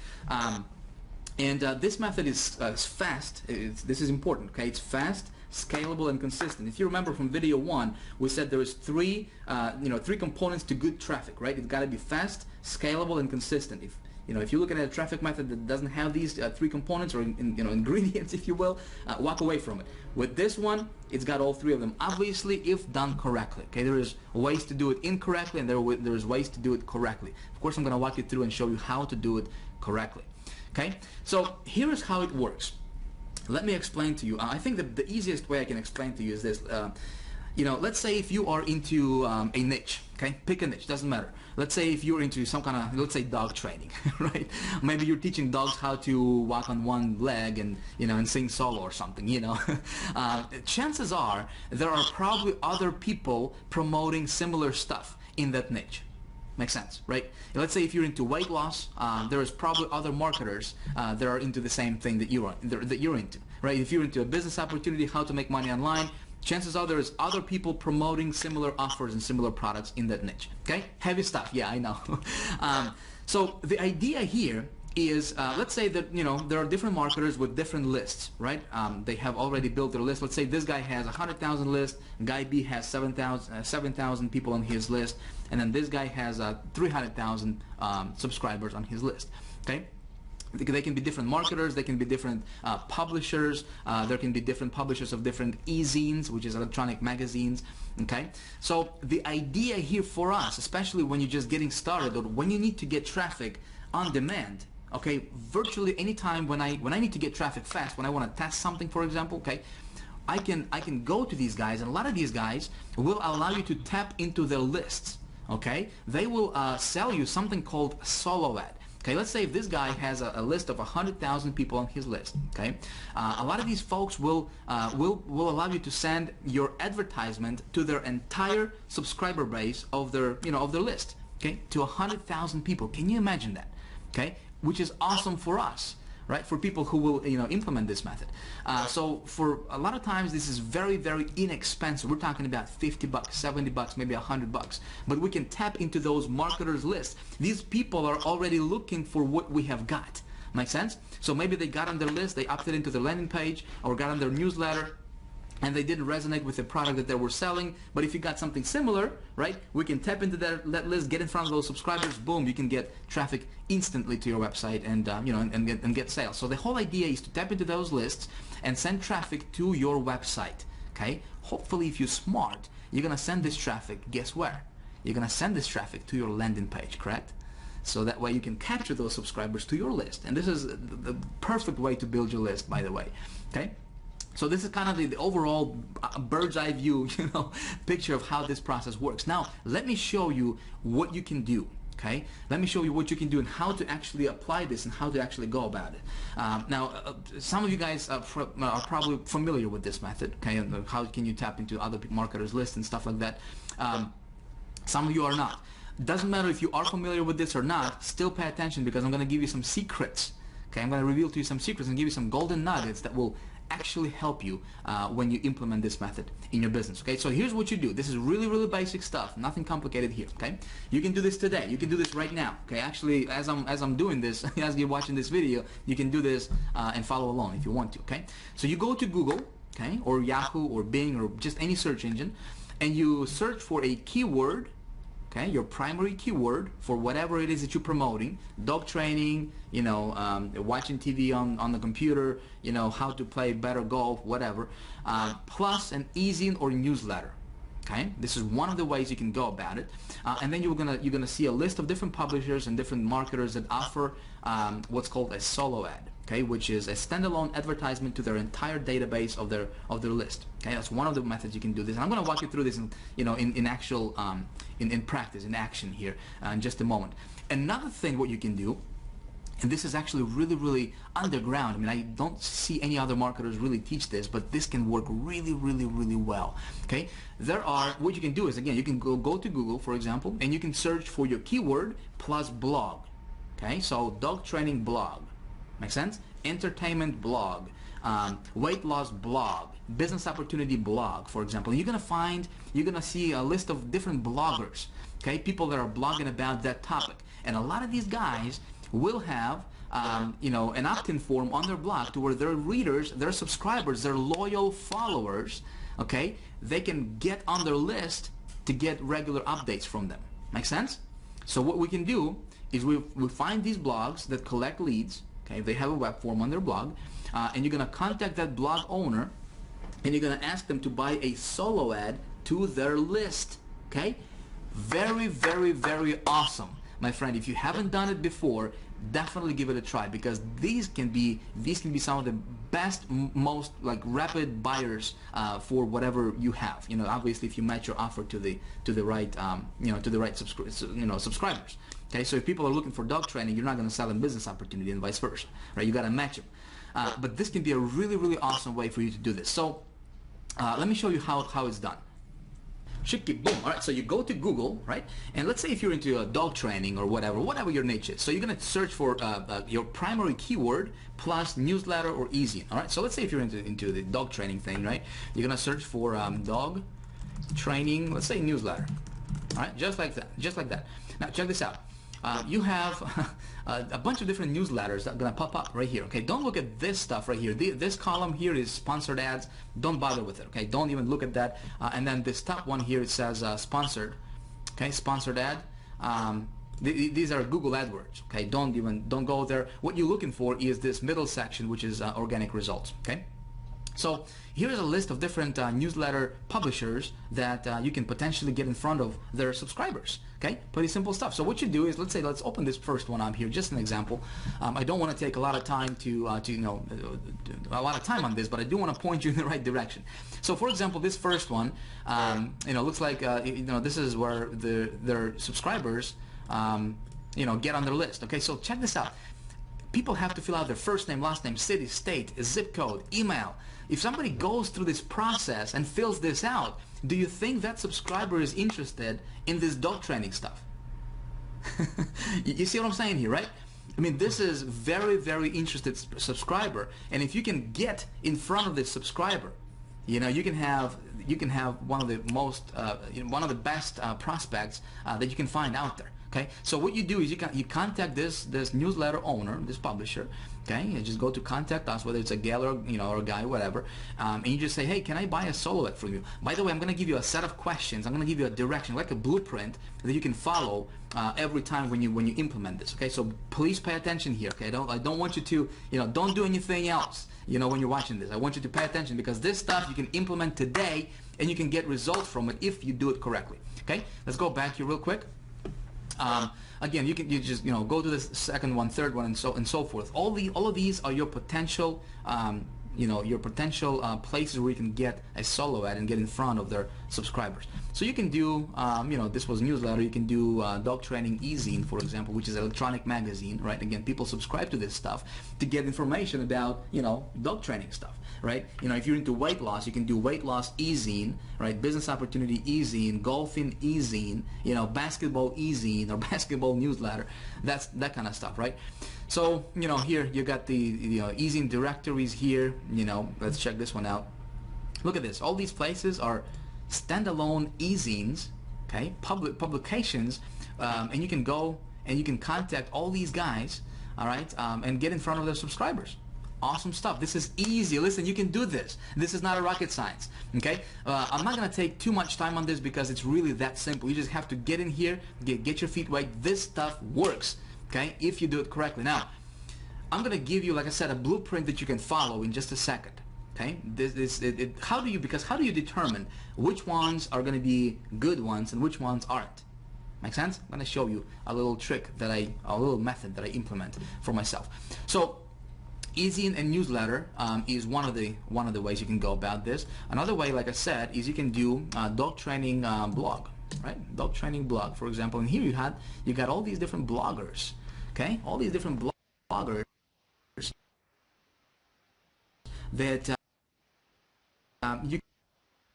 Speaker 1: and this method is fast. This is important. Okay, it's fast, scalable, and consistent. If you remember from video 1, we said there is three components to good traffic. Right? It's got to be fast, scalable, and consistent. If you're looking at a traffic method that doesn't have these 3 components or ingredients, if you will, walk away from it. With this one, it's got all 3 of them. Obviously, if done correctly. Okay, there is ways to do it incorrectly, and there is ways to do it correctly. Of course, I'm going to walk you through and show you how to do it correctly. Okay, so here is how it works. Let me explain to you. I think the easiest way I can explain to you is this. Let's say if you are into a niche, okay? Pick a niche, doesn't matter. Let's say if you're into some kind of, let's say dog training, right? Maybe you're teaching dogs how to walk on one leg and, and sing solo or something, Chances are there are probably other people promoting similar stuff in that niche. Makes sense, right? Let's say if you're into weight loss, there is probably other marketers that are into the same thing that you're into, right? If you're into a business opportunity, how to make money online, chances are there's other people promoting similar offers and similar products in that niche. Okay, heavy stuff. Yeah, I know. So the idea here is, let's say that there are different marketers with different lists, right? They have already built their list. Let's say this guy has 100,000 list, guy B has 7,000 people on his list, and then this guy has 300,000 subscribers on his list. Okay. They can be different marketers, they can be different publishers, there can be different publishers of different e-zines, which is electronic magazines, okay? So the idea here for us, especially when you're just getting started or when you need to get traffic on demand, okay, virtually any time when I need to get traffic fast, when I want to test something, for example, okay, I can go to these guys, and a lot of these guys will allow you to tap into their lists, okay? They will sell you something called a solo ad. Okay, let's say if this guy has a list of 100,000 people on his list. Okay, a lot of these folks will allow you to send your advertisement to their entire subscriber base of their of their list. Okay, to 100,000 people. Can you imagine that? Okay, which is awesome for us, right? For people who will implement this method. So for a lot of times this is very, very inexpensive. We're talking about 50 bucks, 70 bucks, maybe 100 bucks. But we can tap into those marketers lists. These people are already looking for what we have got. Make sense? So maybe they got on their list, they opted into their landing page or got on their newsletter, and they didn't resonate with the product that they were selling. But if you got something similar, right, we can tap into that list, get in front of those subscribers, boom, you can get traffic instantly to your website and and get sales. So the whole idea is to tap into those lists and send traffic to your website. Okay, hopefully if you're smart, you're gonna send this traffic, guess where? You're gonna send this traffic to your landing page, correct? So that way you can capture those subscribers to your list. And this is the perfect way to build your list, by the way. Okay. So this is kind of the overall bird's eye view, picture of how this process works. Now, let me show you what you can do. Okay, let me show you what you can do and how to actually apply this and how to actually go about it. Now, some of you guys are probably familiar with this method. Okay, and how can you tap into other marketers' lists and stuff like that. Some of you are not. Doesn't matter if you are familiar with this or not. Still pay attention, because I'm going to give you some secrets. Okay, I'm going to reveal to you some secrets and give you some golden nuggets that will actually help you when you implement this method in your business. Okay, so here's what you do. This is really, really basic stuff, nothing complicated here. Okay, you can do this today, you can do this right now. Okay, actually as I'm doing this, as you're watching this video, you can do this and follow along if you want to. Okay, so you go to Google, okay, or Yahoo or Bing or just any search engine, and you search for a keyword. Okay, your primary keyword for whatever it is that you're promoting: dog training, watching TV on the computer, how to play better golf, whatever, plus an e-zine or newsletter. Okay, this is one of the ways you can go about it, and then you're gonna see a list of different publishers and different marketers that offer what's called a solo ad. Okay, which is a standalone advertisement to their entire database of their list. Okay, that's one of the methods you can do this. And I'm going to walk you through this in actual in practice, in action here in just a moment. Another thing what you can do, and this is actually really, really underground. I mean, I don't see any other marketers really teach this, but this can work really, really, really well. Okay, what you can do is, again, you can go to Google, for example, and you can search for your keyword plus blog. Okay, so dog training blog. Make sense? Entertainment blog, weight loss blog, business opportunity blog, for example. You're gonna see a list of different bloggers, okay, people that are blogging about that topic. And a lot of these guys will have an opt-in form on their blog to where their readers, their subscribers, their loyal followers, okay, they can get on their list to get regular updates from them. Make sense? So what we can do is we find these blogs that collect leads. Okay, they have a web form on their blog, and you're going to contact that blog owner, and you're going to ask them to buy a solo ad to their list. Okay, very, very, very awesome, my friend. If you haven't done it before, definitely give it a try, because these can be some of the best, most rapid buyers for whatever you have. Obviously, if you match your offer to the right subscribers. Okay, so if people are looking for dog training, you're not going to sell them business opportunity, and vice versa, right? You got to match them. But this can be a really, really awesome way for you to do this. So let me show you how it's done. Shiki boom. All right, so you go to Google, right? And let's say if you're into dog training or whatever your niche is. So you're going to search for your primary keyword plus newsletter or e-zine. All right, so let's say if you're into the dog training thing, right? You're going to search for dog training, let's say newsletter. All right, just like that. Now check this out. You have a bunch of different newsletters that are going to pop up right here. Okay, don't look at this stuff right here. This column here is sponsored ads. Don't bother with it. Okay, don't even look at that. And then this top one here, it says sponsored. Okay, sponsored ad. These are Google AdWords. Okay, don't go there. What you're looking for is this middle section, which is organic results. Okay. So here's a list of different newsletter publishers that you can potentially get in front of their subscribers. Okay, pretty simple stuff. So what you do is, let's open this first one up here, just an example. I don't want to take a lot of time a lot of time on this, but I do want to point you in the right direction. So for example, this first one, looks like this is where their subscribers get on their list. Okay, so check this out. People have to fill out their first name, last name, city, state, zip code, email. If somebody goes through this process and fills this out, do you think that subscriber is interested in this dog training stuff? You see what I'm saying here, right? I mean, this is very, very interested subscriber, and if you can get in front of this subscriber, you can have one of the most one of the best prospects that you can find out there. Okay, so what you do is you contact this newsletter owner, this publisher. Okay, you just go to contact us, whether it's a gal or or a guy, whatever, and you just say, hey, can I buy a solo ad from you? By the way, I'm going to give you a set of questions. I'm going to give you a direction, like a blueprint that you can follow every time when you implement this. Okay, so please pay attention here. Okay, I don't want you to don't do anything else. When you're watching this, I want you to pay attention, because this stuff you can implement today and you can get results from it if you do it correctly. Okay, let's go back here real quick. Again, you just go to the second one, third one, and so forth. All of these are your potential places where you can get a solo ad and get in front of their subscribers. So you can do this was newsletter. You can do dog training e-zine, for example, which is an electronic magazine, right? Again, people subscribe to this stuff to get information about dog training stuff, right? If you're into weight loss, you can do weight loss e-zine, right? Business opportunity e-zine, golfing e-zine, basketball e-zine or basketball newsletter. That's that kind of stuff, right? So here you got the e-zine directories here. Let's check this one out. Look at this. All these places are standalone e-zines, okay, public publications, and you can go and you can contact all these guys, all right, and get in front of their subscribers. Awesome stuff. This is easy. Listen, you can do this. This is not a rocket science. Okay, I'm not going to take too much time on this because it's really that simple. You just have to get in here, get your feet wet. This stuff works. Okay, if you do it correctly. Now, I'm going to give you, like I said, a blueprint that you can follow in just a second. Okay, how do you determine which ones are going to be good ones and which ones aren't? Make sense? I'm going to show you a little trick a little method that I implement for myself. So, e-zine and newsletter is one of the ways you can go about this. Another way, like I said, is you can do dog training blog, right? Dog training blog, for example. And here you got all these different bloggers, okay? All these different bloggers that you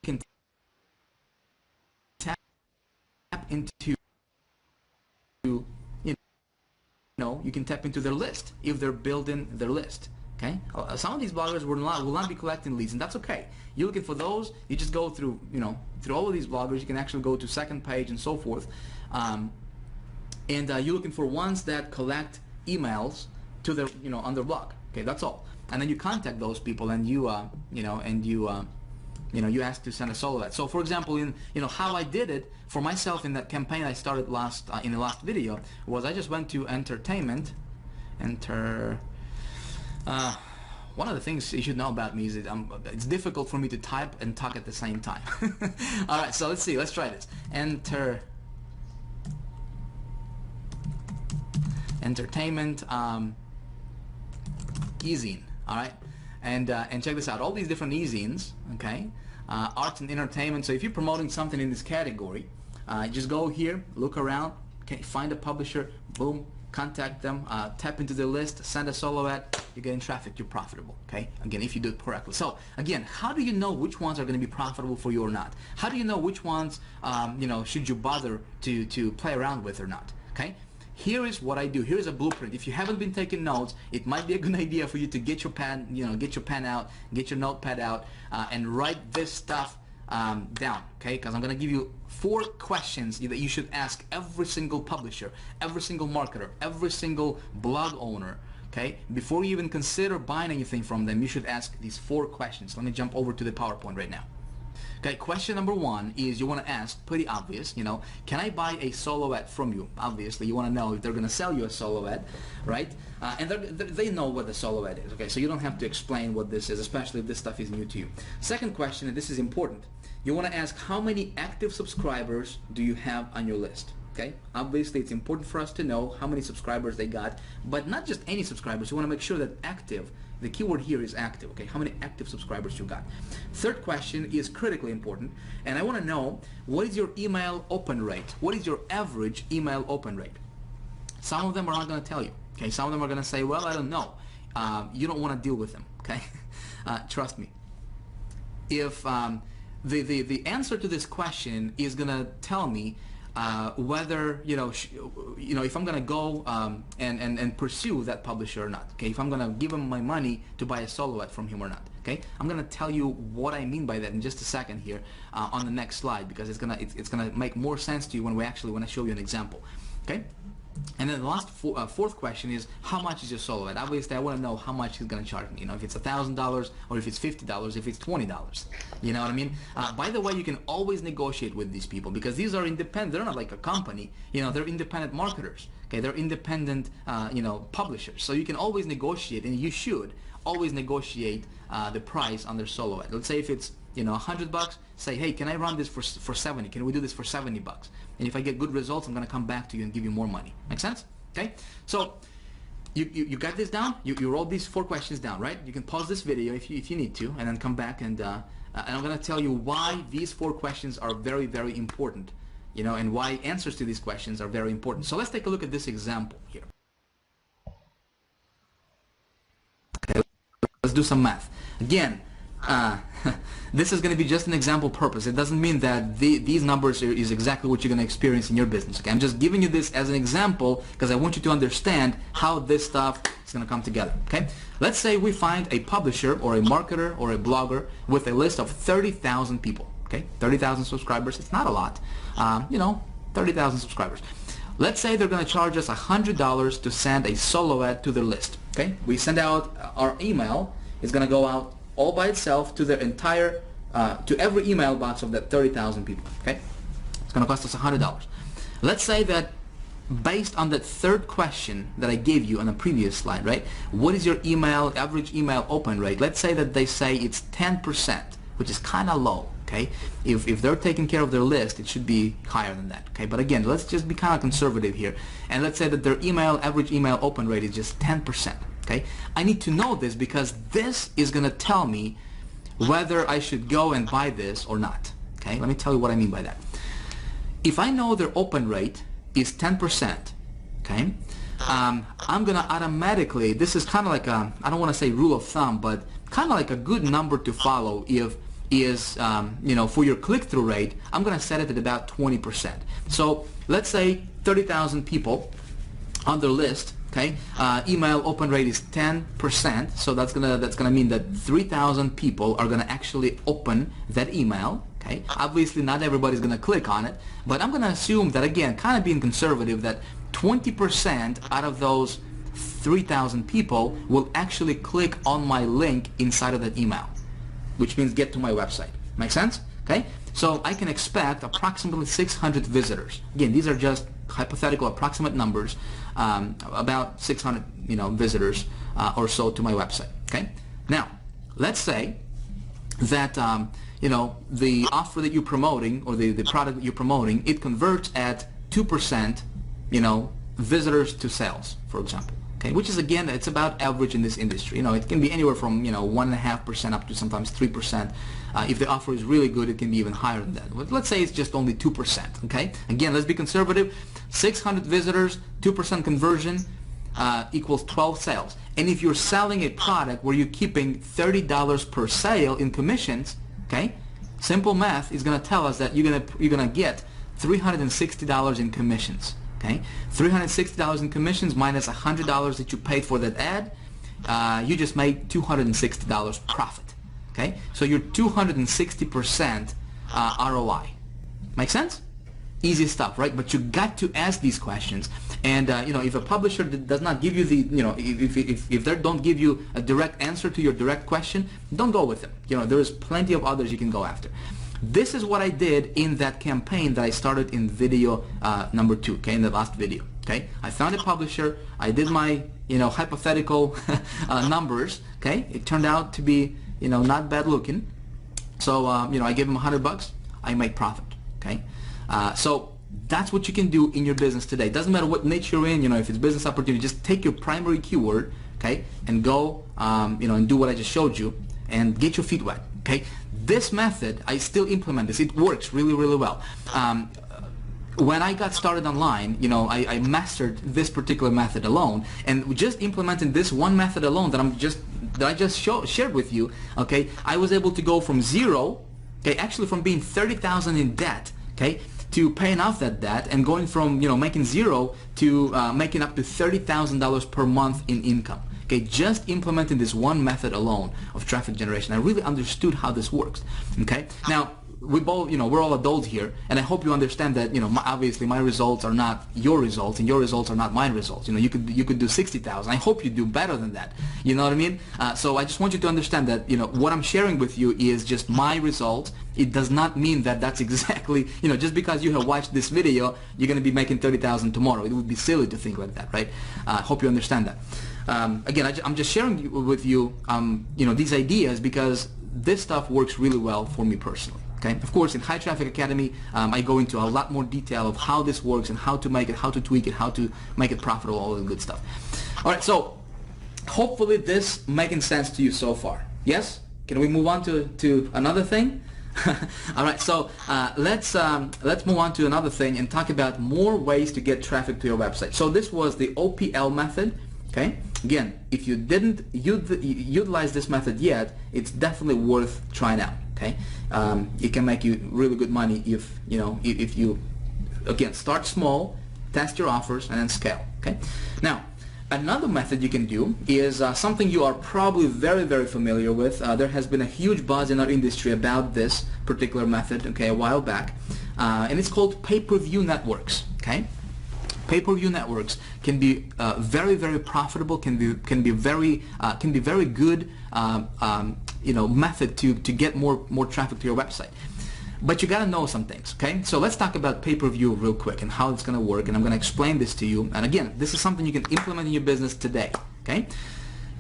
Speaker 1: can tap into. You can tap into their list if they're building their list. Okay, some of these bloggers will not be collecting leads, and that's okay. You're looking for those. You just go through through all of these bloggers. You can actually go to second page and so forth, and you're looking for ones that collect emails to their on their blog. Okay, that's all. And then you contact those people, and you you ask to send a solo ad. So, for example, in how I did it for myself in that campaign I started in the last video was I just went to entertainment, one of the things you should know about me is that it's difficult for me to type and talk at the same time. All right, so let's see. Let's try this. Entertainment e-zine. All right, and check this out. All these different e-zines. Okay, arts and entertainment. So if you're promoting something in this category, just go here, look around. Okay, find a publisher. Boom. Contact them, tap into their list, send a solo ad, you're getting traffic, you're profitable, okay? Again, if you do it correctly. So, again, how do you know which ones are going to be profitable for you or not? How do you know which ones, should you bother to play around with or not, okay? Here is what I do. Here's a blueprint. If you haven't been taking notes, it might be a good idea for you to get your pen, get your pen out, get your notepad out, and write this stuff down, okay? Because I'm going to give you 4 questions that you should ask every single publisher, every single marketer, every single blog owner, okay? Before you even consider buying anything from them, you should ask these 4 questions. Let me jump over to the PowerPoint right now. Okay, question number 1 is you want to ask, pretty obvious, can I buy a solo ad from you? Obviously, you want to know if they're going to sell you a solo ad, right? And they know what the solo ad is, okay? So you don't have to explain what this is, especially if this stuff is new to you. Second question, and this is important, you want to ask how many active subscribers do you have on your list, okay? Obviously, it's important for us to know how many subscribers they got, but not just any subscribers. You want to make sure that active, the keyword here is active, okay? How many active subscribers you got. Third question is critically important, and I want to know what is your email open rate? What is your average email open rate? Some of them are not going to tell you. Okay, some of them are going to say, well, I don't know. You don't want to deal with them. Okay, trust me. If the answer to this question is going to tell me whether if I'm going to go and pursue that publisher or not. Okay, if I'm going to give him my money to buy a solo ad from him or not. Okay, I'm going to tell you what I mean by that in just a second here on the next slide, because it's gonna make more sense to you when I show you an example. Okay. And then the last fourth question is, how much is your solo ad? Obviously, I want to know how much he's going to charge me. If it's $1,000 or if it's $50, if it's $20. You know what I mean? By the way, you can always negotiate with these people, because these are independent. They're not like a company. They're independent marketers. Okay, they're independent, publishers. So you can always negotiate, and you should always negotiate the price on their solo ad. Let's say if it's $100, say, hey, can I run this for 70? Can we do this for $70? And if I get good results, I'm going to come back to you and give you more money. Make sense? Okay? So you got this down? You wrote these 4 questions down, right? You can pause this video if you need to, and then come back and I'm going to tell you why these 4 questions are very, very important, and why answers to these questions are very important. So let's take a look at this example here. Okay, let's do some math. Again, this is going to be just an example purpose. It doesn't mean that these numbers is exactly what you're going to experience in your business. Okay, I'm just giving you this as an example because I want you to understand how this stuff is going to come together. Okay, let's say we find a publisher or a marketer or a blogger with a list of 30,000 people. Okay, 30,000 subscribers. It's not a lot. 30,000 subscribers. Let's say they're going to charge us $100 to send a solo ad to their list. Okay, we send out our email. It's going to go out all by itself to their entire, to every email box of that 30,000 people. Okay, it's going to cost us $100. Let's say that based on that third question that I gave you on the previous slide, right? What is your average email open rate? Let's say that they say it's 10%, which is kind of low. Okay, if they're taking care of their list, it should be higher than that. Okay, but again, let's just be kind of conservative here, and let's say that their average email open rate is just 10%. Okay, I need to know this because this is going to tell me whether I should go and buy this or not. Okay, let me tell you what I mean by that. If I know their open rate is 10%, okay, I'm going to automatically, this is kind of like a, I don't want to say rule of thumb, but kind of like a good number to follow is for your click-through rate, I'm going to set it at about 20%. So let's say 30,000 people on their list. Okay, email open rate is 10%, so that's gonna mean that 3,000 people are gonna actually open that email. Okay, obviously not everybody's gonna click on it, but I'm gonna assume that, again, kind of being conservative, that 20% out of those 3,000 people will actually click on my link inside of that email, which means get to my website. Make sense? Okay, so I can expect approximately 600 visitors. Again, these are just hypothetical approximate numbers, about 600 visitors or so to my website. Okay, now let's say that the offer that you're promoting, or the product that you're promoting, it converts at 2% visitors to sales, for example. Okay, which is, again, it's about average in this industry. It can be anywhere from 1.5% up to sometimes 3%. If the offer is really good, it can be even higher than that. But let's say it's just only 2%. Okay, again, let's be conservative. 600 visitors, 2% conversion equals 12 sales. And if you're selling a product where you're keeping $30 per sale in commissions, okay, simple math is going to tell us that you're gonna get $360 in commissions. Okay, $360 in commissions minus $100 that you paid for that ad, you just made $260 profit. Okay, so you're 260% ROI. Make sense? Easy stuff, right? But you got to ask these questions, and if a publisher does not give you the, if they don't give you a direct answer to your direct question, don't go with them. There's plenty of others you can go after. This is what I did in that campaign that I started in video number 2, okay, in the last video. Okay, I found a publisher, I did my hypothetical numbers. Okay, it turned out to be not bad looking, so I gave him $100, I made profit. Okay, so that's what you can do in your business today. It doesn't matter what niche you're in. If it's business opportunity, just take your primary keyword, okay, and go and do what I just showed you and get your feet wet. Okay, this method, I still implement this. It works really, really well. when I got started online, you know, I mastered this particular method alone, and just implementing this one method alone that I just shared with you, okay, I was able to go from zero, okay, actually from being 30,000 in debt, okay, to paying off that debt, and going from, you know, making zero to making up to $30,000 per month in income. Okay, just implementing this one method alone of traffic generation, I really understood how this works. Okay, now we both, you know, we're all adults here, and I hope you understand that, you know, obviously my results are not your results, and your results are not my results. You know, you could do 60,000. I hope you do better than that. You know what I mean? So I just want you to understand that, you know, what I'm sharing with you is just my results. It does not mean that that's exactly, you know, just because you have watched this video, you're going to be making 30,000 tomorrow. It would be silly to think like that, right? I hope you understand that. Again, I'm just sharing with you, you know, these ideas because this stuff works really well for me personally. Okay. Of course, in High Traffic Academy, I go into a lot more detail of how this works and how to make it, how to tweak it, how to make it profitable, all the good stuff. All right. So hopefully this making sense to you so far. Yes? Can we move on to another thing? All right. So let's move on to another thing and talk about more ways to get traffic to your website. So this was the OPL method. Okay. Again, if you didn't utilize this method yet, it's definitely worth trying out. Okay, it can make you really good money if you again start small, test your offers, and then scale. Okay, now another method you can do is something you are probably very familiar with. There has been a huge buzz in our industry about this particular method. Okay, a while back, and it's called pay-per-view networks. Okay. Pay-per-view networks can be very profitable. Can be very good. You know, method to get more traffic to your website. But you got to know some things. Okay, so let's talk about pay-per-view real quick and how it's going to work. And I'm going to explain this to you. And again, this is something you can implement in your business today. Okay,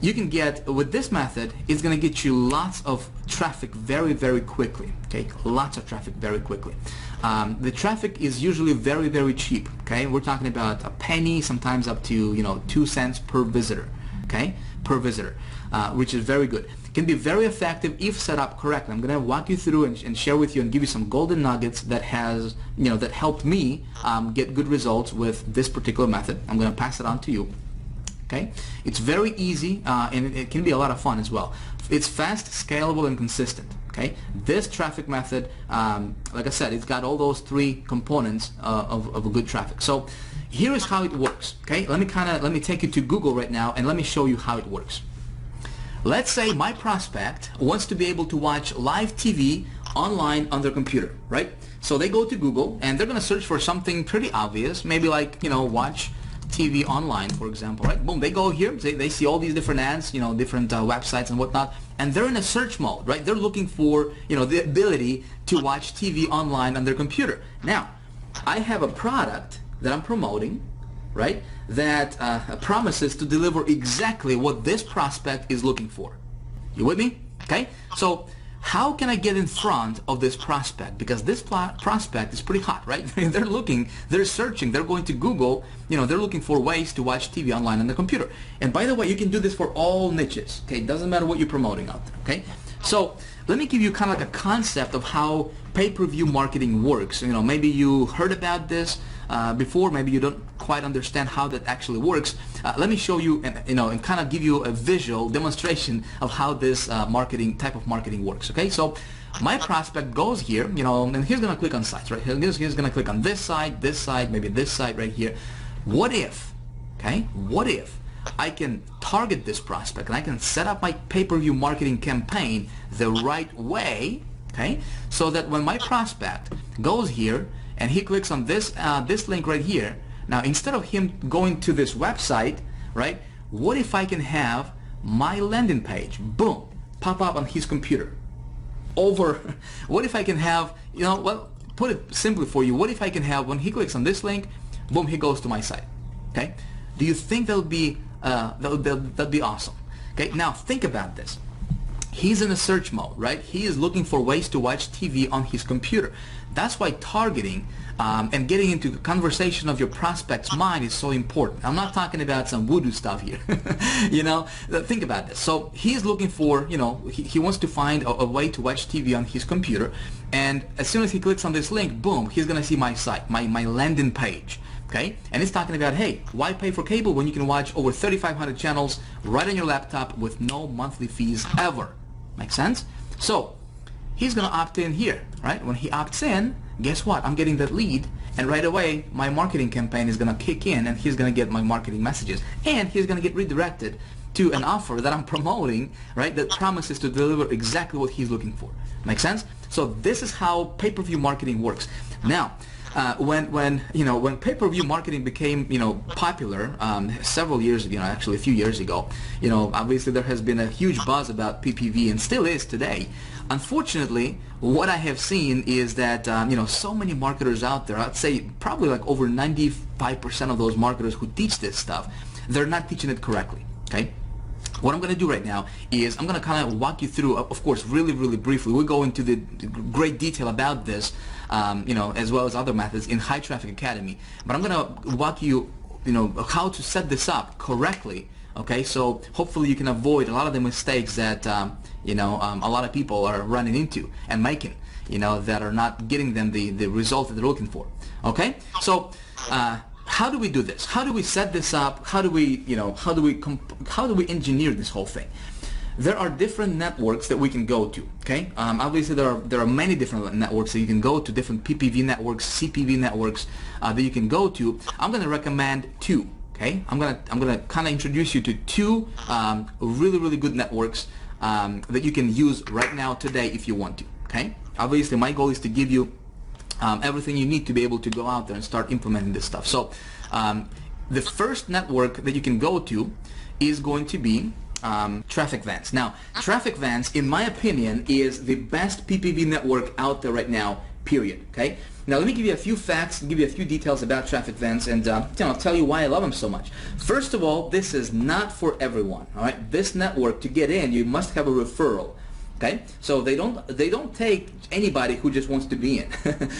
Speaker 1: you can get with this method. It's going to get you lots of traffic very quickly. Okay, lots of traffic very quickly. The traffic is usually very cheap. Okay, we're talking about a penny, sometimes up to 2 cents per visitor. Okay, per visitor, which is very good. Can be very effective if set up correctly. I'm going to walk you through and share with you and give you some golden nuggets that that helped me get good results with this particular method. I'm going to pass it on to you. Okay, it's very easy and it can be a lot of fun as well. It's fast, scalable, and consistent. Okay, this traffic method, like I said, it's got all those three components of a good traffic. So here is how it works. Okay, let me take you to Google right now and let me show you how it works. Let's say my prospect wants to be able to watch live TV online on their computer, right? So they go to Google and they're going to search for something pretty obvious, maybe like, watch TV online, for example, right? Boom, they go here, they see all these different ads, different websites and whatnot, and they're in a search mode, right? They're looking for, the ability to watch TV online on their computer. Now, I have a product that I'm promoting, right, that promises to deliver exactly what this prospect is looking for. You with me? Okay? So how can I get in front of this prospect? Because this prospect is pretty hot, right? They're looking, they're searching, they're going to Google, they're looking for ways to watch TV online on the computer. And by the way, you can do this for all niches, okay? It doesn't matter what you're promoting out there, okay? So let me give you kind of like a concept of how pay-per-view marketing works. Maybe you heard about this before, maybe you don't quite understand how that actually works. Let me show you and kind of give you a visual demonstration of how this type of marketing works. Okay, so my prospect goes here, and he's going to click on sites, right? He's going to click on this site, maybe this site right here. What if I can target this prospect and I can set up my pay-per-view marketing campaign the right way, okay, so that when my prospect goes here and he clicks on this link right here, now instead of him going to this website, right, what if I can have my landing page, boom, pop up on his computer? What if I can have, well, put it simply for you, what if I can have, when he clicks on this link, boom, he goes to my site, okay? Do you think that'll be awesome? Okay, now think about this. He's in a search mode, right? He is looking for ways to watch TV on his computer. That's why targeting and getting into the conversation of your prospect's mind is so important. I'm not talking about some voodoo stuff here. You know, think about this. So he's looking for, you know, he wants to find a way to watch TV on his computer, and as soon as he clicks on this link, boom, he's gonna see my site, my landing page. Okay, and it's talking about, hey, why pay for cable when you can watch over 3,500 channels right on your laptop with no monthly fees ever? Make sense? So he's gonna opt in here, right? When he opts in, guess what? I'm getting that lead, and right away my marketing campaign is gonna kick in, and he's gonna get my marketing messages, and he's gonna get redirected to an offer that I'm promoting, right? That promises to deliver exactly what he's looking for. Make sense? So this is how pay-per-view marketing works. Now, when pay-per-view marketing became popular several years ago, actually a few years ago, obviously there has been a huge buzz about PPV and still is today. Unfortunately, what I have seen is that so many marketers out there, I'd say probably like over 95% of those marketers who teach this stuff, they're not teaching it correctly. Okay. What I'm going to do right now is I'm going to kind of walk you through, of course, really briefly. We'll go into the great detail about this, as well as other methods in High Traffic Academy. But I'm going to walk you, how to set this up correctly. Okay, so hopefully you can avoid a lot of the mistakes that a lot of people are running into and making, that are not getting them the result that they're looking for. Okay, so. How do we do this? How do we set this up? How do we engineer this whole thing? There are different networks that we can go to. Okay, obviously there are many different networks that you can go to, different PPV networks, CPV networks that you can go to. I'm going to recommend two. Okay, I'm gonna kind of introduce you to two really good networks that you can use right now today if you want to. Okay, obviously my goal is to give you everything you need to be able to go out there and start implementing this stuff. So the first network that you can go to is going to be Traffic Vans. Now, Traffic Vans, in my opinion, is the best PPV network out there right now, period. Okay. Now, let me give you a few facts, give you a few details about Traffic Vans, and I'll tell you why I love them so much. First of all, this is not for everyone. All right. This network, to get in, you must have a referral. Okay, so they don't take anybody who just wants to be in,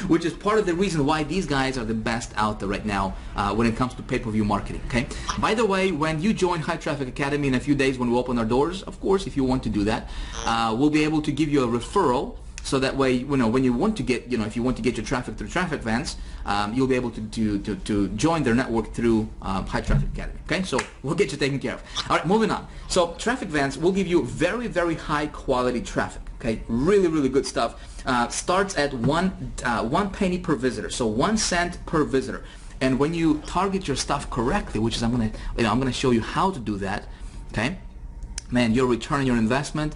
Speaker 1: which is part of the reason why these guys are the best out there right now when it comes to pay-per-view marketing. Okay. By the way, when you join High Traffic Academy in a few days when we open our doors, of course, if you want to do that, we'll be able to give you a referral. So that way, when you want to get, if you want to get your traffic through Traffic Vans, you'll be able to join their network through High Traffic Academy. Okay, so we'll get you taken care of. All right, moving on. So Traffic Vans will give you very high quality traffic. Okay, really good stuff. Starts at one penny per visitor, so 1 cent per visitor. And when you target your stuff correctly, which is I'm gonna show you how to do that. Okay, man, your return on your investment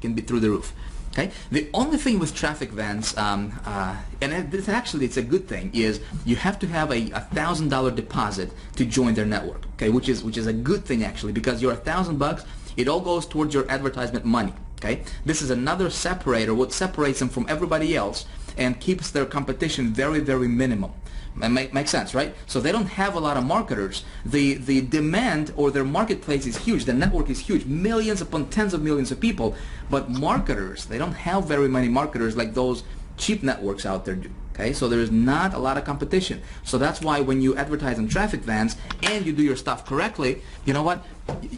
Speaker 1: can be through the roof. Okay. The only thing with Traffic Vans, and it's a good thing, is you have to have a $1,000 deposit to join their network. Okay, which is a good thing actually, because your $1,000, it all goes towards your advertisement money. Okay, this is another separator, what separates them from everybody else and keeps their competition very minimum. Makes sense, right? So they don't have a lot of marketers. The demand or their marketplace is huge. The network is huge. Millions upon tens of millions of people. But marketers, they don't have very many marketers like those cheap networks out there do. Okay, so there is not a lot of competition. So that's why when you advertise on Traffic Vans and you do your stuff correctly, you know what?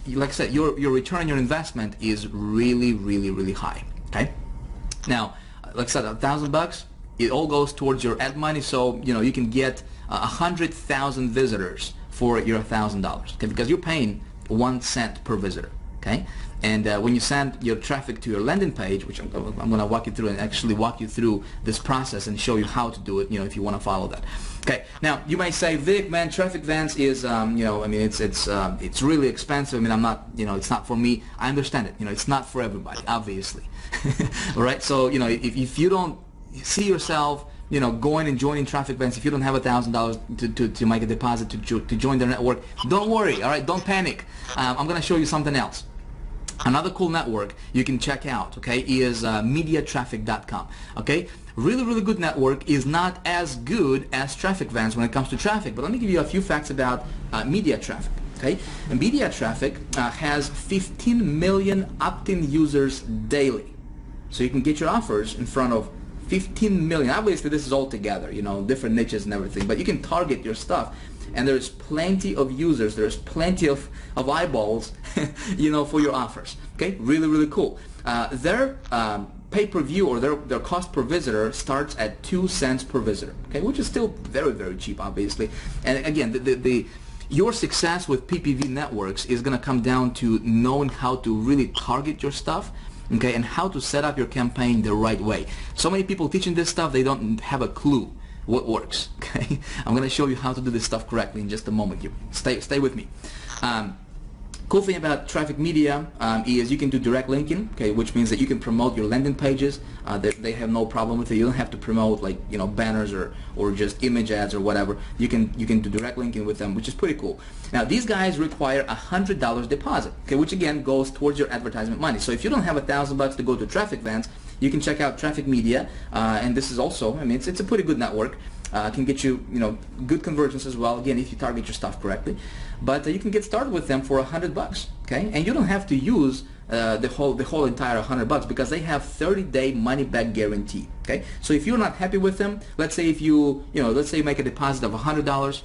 Speaker 1: Like I said, your return on your investment is really high. Okay. Now, like I said, $1,000. It all goes towards your ad money, so you can get 100,000 visitors for your $1,000. Okay, because you're paying 1 cent per visitor. Okay, and when you send your traffic to your landing page, which I'm going to walk you through and actually walk you through this process and show you how to do it. If you want to follow that. Okay, now you may say, Vic, man, Traffic Vans is, it's really expensive. I mean, I'm not, it's not for me. I understand it. It's not for everybody, obviously. All right, so if you don't see yourself, going and joining Traffic Vans, if you don't have $1,000 to make a deposit to join their network, don't worry. All right, don't panic. I'm going to show you something else. Another cool network you can check out, okay, is MediaTraffic.com. Okay, really good network. Is not as good as Traffic Vans when it comes to traffic, but let me give you a few facts about Media Traffic. Okay, and media traffic has 15 million opt-in users daily. So you can get your offers in front of 15 million. Obviously, this is all together, you know, different niches and everything, but you can target your stuff. And there's plenty of users, there's plenty of eyeballs, you know, for your offers. Okay, really, really cool. Their pay-per-view or their cost per visitor starts at 2 cents per visitor, okay, which is still very, very cheap, obviously. And again, your success with PPV networks is going to come down to knowing how to really target your stuff, okay, and how to set up your campaign the right way. So many people teaching this stuff, they don't have a clue what works, okay? I'm going to show you how to do this stuff correctly in just a moment here. Stay with me. Cool thing about traffic media is you can do direct linking, okay, which means that you can promote your landing pages. They have no problem with it. You don't have to promote, like, you know, banners or just image ads or whatever. You can do direct linking with them, which is pretty cool. Now these guys require $100 deposit, okay, which again goes towards your advertisement money. So if you don't have $1,000 to go to traffic events, you can check out Traffic Media, and this is also, I mean, it's a pretty good network. Can get you, you know, good conversions as well. Again, if you target your stuff correctly, but you can get started with them for $100, okay? And you don't have to use the whole entire $100 because they have 30-day money-back guarantee, okay? So if you're not happy with them, let's say if let's say you make a deposit of $100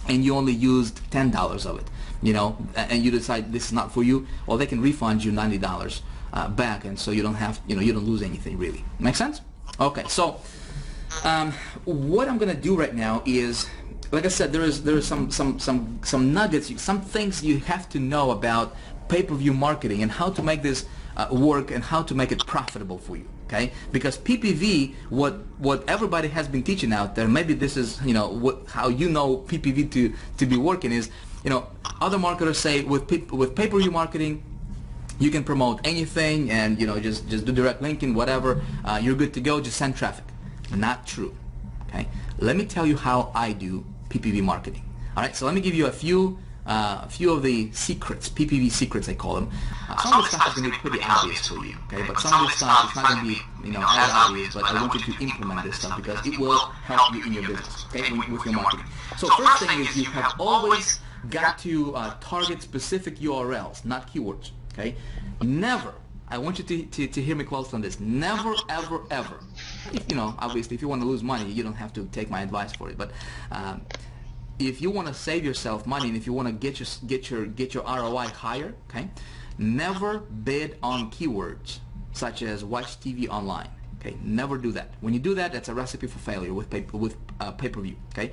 Speaker 1: and you only used $10 of it, you know, and you decide this is not for you, well, they can refund you $90 back, and so you don't have, you know, you don't lose anything really. Make sense? Okay, so. What I'm gonna do right now is, like I said, there is some nuggets, some things you have to know about pay-per-view marketing and how to make this work and how to make it profitable for you. Okay, because PPV, what everybody has been teaching out there, maybe this is, you know, how you know PPV to be working is, you know, other marketers say with pay-per-view marketing, you can promote anything and, you know, just do direct linking, whatever, you're good to go, just send traffic. Not true. Okay, let me tell you how I do PPV marketing. All right, so let me give you a few of the secrets, PPV secrets I call them. Some of the stuff is going to be pretty obvious for you, okay, but some of this stuff is not going to be, you know, as obvious, but I want you to implement this stuff because it will help you in your business, okay, with your marketing. So first thing is you have always got to target specific URLs, not keywords, okay? Never, I want you to hear me close on this, never, ever, ever. If, you know, obviously, if you want to lose money, you don't have to take my advice for it. But if you want to save yourself money and if you want to get your ROI higher, okay, never bid on keywords such as watch TV online. Okay, never do that. When you do that, that's a recipe for failure with pay-per-view. Okay,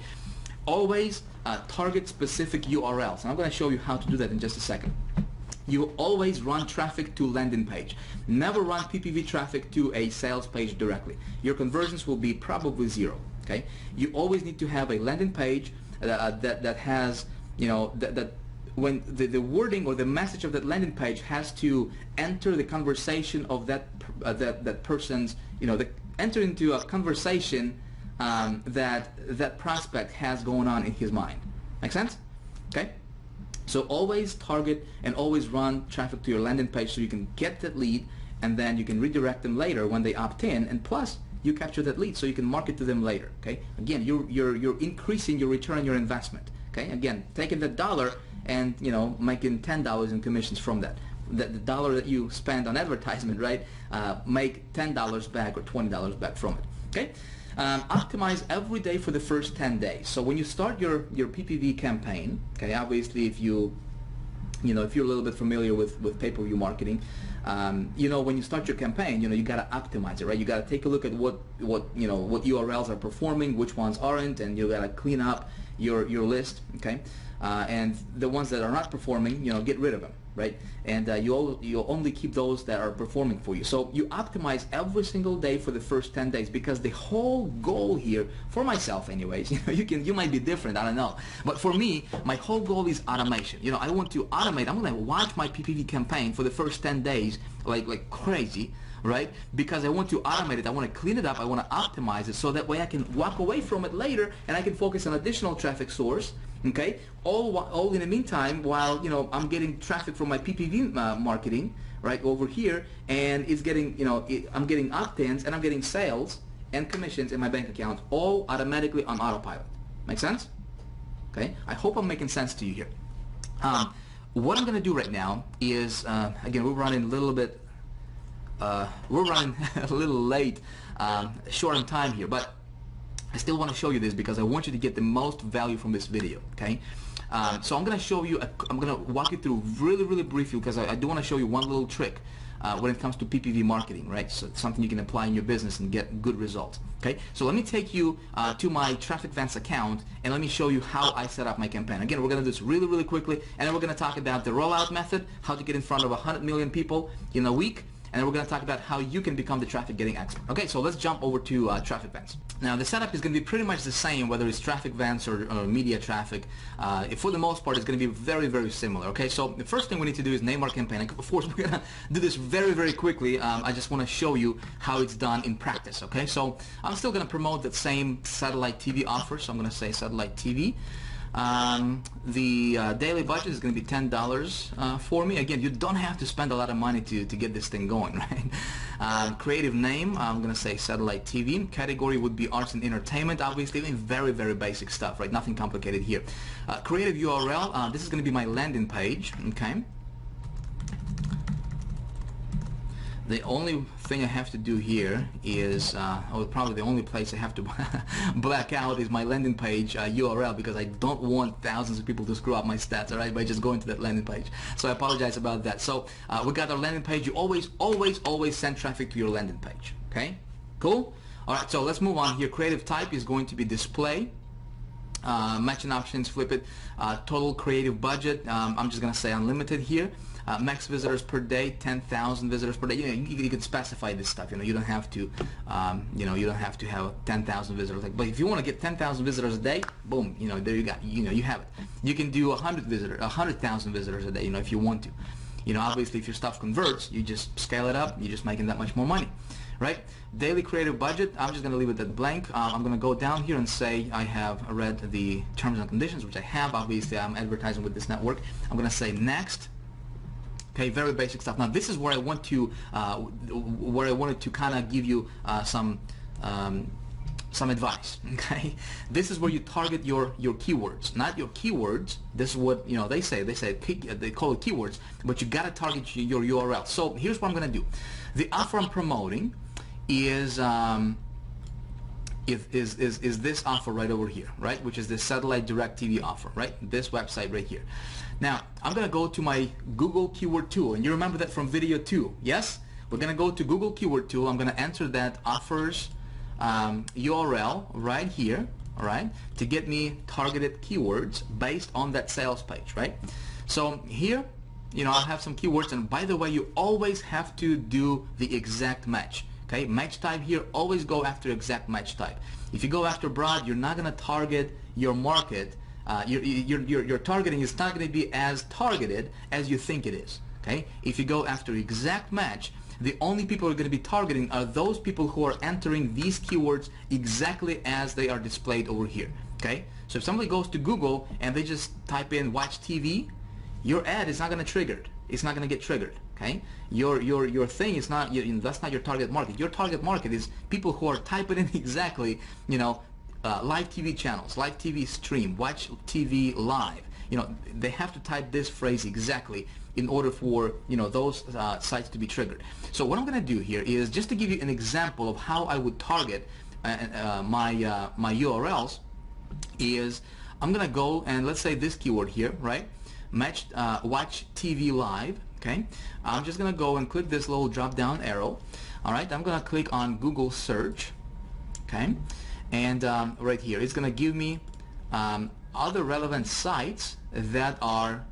Speaker 1: always target specific URLs, and I'm going to show you how to do that in just a second. You always run traffic to landing page. Never run PPV traffic to a sales page directly. Your conversions will be probably zero. Okay. You always need to have a landing page that has, you know, that when the wording or the message of that landing page has to enter the conversation of that person's, you know, enter into a conversation that prospect has going on in his mind. Make sense? Okay. So always target and always run traffic to your landing page so you can get that lead and then you can redirect them later when they opt in, and plus you capture that lead so you can market to them later. Okay, again, you're increasing your return on your investment. Okay, again, taking that dollar and, you know, making $10 in commissions from that. The dollar that you spend on advertisement, right, make $10 back or $20 back from it. Okay. Optimize every day for the first 10 days. So when you start your PPV campaign, okay, obviously if you're a little bit familiar with pay-per-view marketing, you know, when you start your campaign, you know, you got to optimize it, right? You got to take a look at what URLs are performing, which ones aren't, and you got to clean up your list, okay? And the ones that are not performing, you know, get rid of them, right? And you'll only keep those that are performing for you. So you optimize every single day for the first 10 days because the whole goal here, for myself anyways, you know, you might be different, I don't know. But for me, my whole goal is automation. You know, I want to automate. I'm going to watch my PPV campaign for the first 10 days like crazy, right? Because I want to automate it. I want to clean it up. I want to optimize it so that way I can walk away from it later and I can focus on additional traffic source. Okay, all in the meantime, while, you know, I'm getting traffic from my PPV marketing right over here, and it's getting, you know, I'm getting opt-ins and I'm getting sales and commissions in my bank account, all automatically on autopilot. Make sense? Okay, I hope I'm making sense to you here. What I'm going to do right now is, again, we're running a little bit, we're running a little late, short on time here, but I still want to show you this because I want you to get the most value from this video, okay? So I'm going to show you, I'm going to walk you through really briefly because I do want to show you one little trick when it comes to PPV marketing, right? So it's something you can apply in your business and get good results, okay? So let me take you to my Traffic Vents account and let me show you how I set up my campaign. Again, we're going to do this really quickly, and then we're going to talk about the rollout method, how to get in front of 100 million people in a week, and then we're going to talk about how you can become the traffic getting expert. Okay, so let's jump over to Traffic Vents. Now the setup is going to be pretty much the same whether it's Traffic Vents or media traffic. For the most part, it's going to be very similar. Okay, so the first thing we need to do is name our campaign. Of course, we're going to do this very quickly. I just want to show you how it's done in practice. Okay, so I'm still going to promote that same satellite TV offer, so I'm going to say satellite TV. The daily budget is going to be $10 for me. Again, you don't have to spend a lot of money to get this thing going, right? Creative name, I'm going to say satellite TV. Category would be arts and entertainment, obviously. Very basic stuff, right? Nothing complicated here. Creative URL, this is going to be my landing page, okay? The only thing I have to do here is, probably the only place I have to black out is my landing page URL because I don't want thousands of people to screw up my stats, alright, by just going to that landing page. So I apologize about that. So we got our landing page. You always send traffic to your landing page, okay? Cool? Alright, so let's move on here. Creative type is going to be display. Matching options, flip it. Total creative budget, I'm just going to say unlimited here. Max visitors per day, 10,000 visitors per day. You can specify this stuff. You don't have to, you don't have to have 10,000 visitors. But if you want to get 10,000 visitors a day, boom, there you got, you have it. You can do 100,000 visitors a day, if you want to. Obviously, if your stuff converts, you just scale it up. You're just making that much more money, right? Daily creative budget, I'm just going to leave it at blank. I'm going to go down here and say I have read the terms and conditions, which I have. Obviously, I'm advertising with this network. I'm going to say next. Okay, very basic stuff. Now this is where I want to, where I wanted to kind of give you some advice. Okay, this is where you target your keywords, not your keywords. This is what they say. They call it keywords, but you got to target your URL. So here's what I'm going to do. The offer I'm promoting is this offer right over here, right? Which is the satellite direct TV offer, right? This website right here. Now, I'm going to go to my Google keyword tool, and you remember that from video 2, yes? We're going to go to Google keyword tool. I'm going to enter that offers URL right here, all right, to get me targeted keywords based on that sales page, right? So here, I'll have some keywords, and by the way, you always have to do the exact match. Okay, match type here, always go after exact match type. If you go after broad, you're not going to target your market. Your targeting is not going to be as targeted as you think it is. Okay, if you go after exact match, the only people who are going to be targeting are those people who are entering these keywords exactly as they are displayed over here. Okay, so if somebody goes to Google and they just type in watch TV, your ad is not going to trigger. It's not going to get triggered. Okay, your thing is not, that's not your target market. Your target market is people who are typing in exactly, live TV channels, live TV stream, watch TV live. They have to type this phrase exactly in order for those sites to be triggered. So what I'm going to do here is just to give you an example of how I would target my URLs. Is I'm going to go and let's say this keyword here, right? Watch TV live. Okay, I'm just going to go and click this little drop down arrow. All right, I'm going to click on Google search. Okay, and right here it's going to give me other relevant sites that are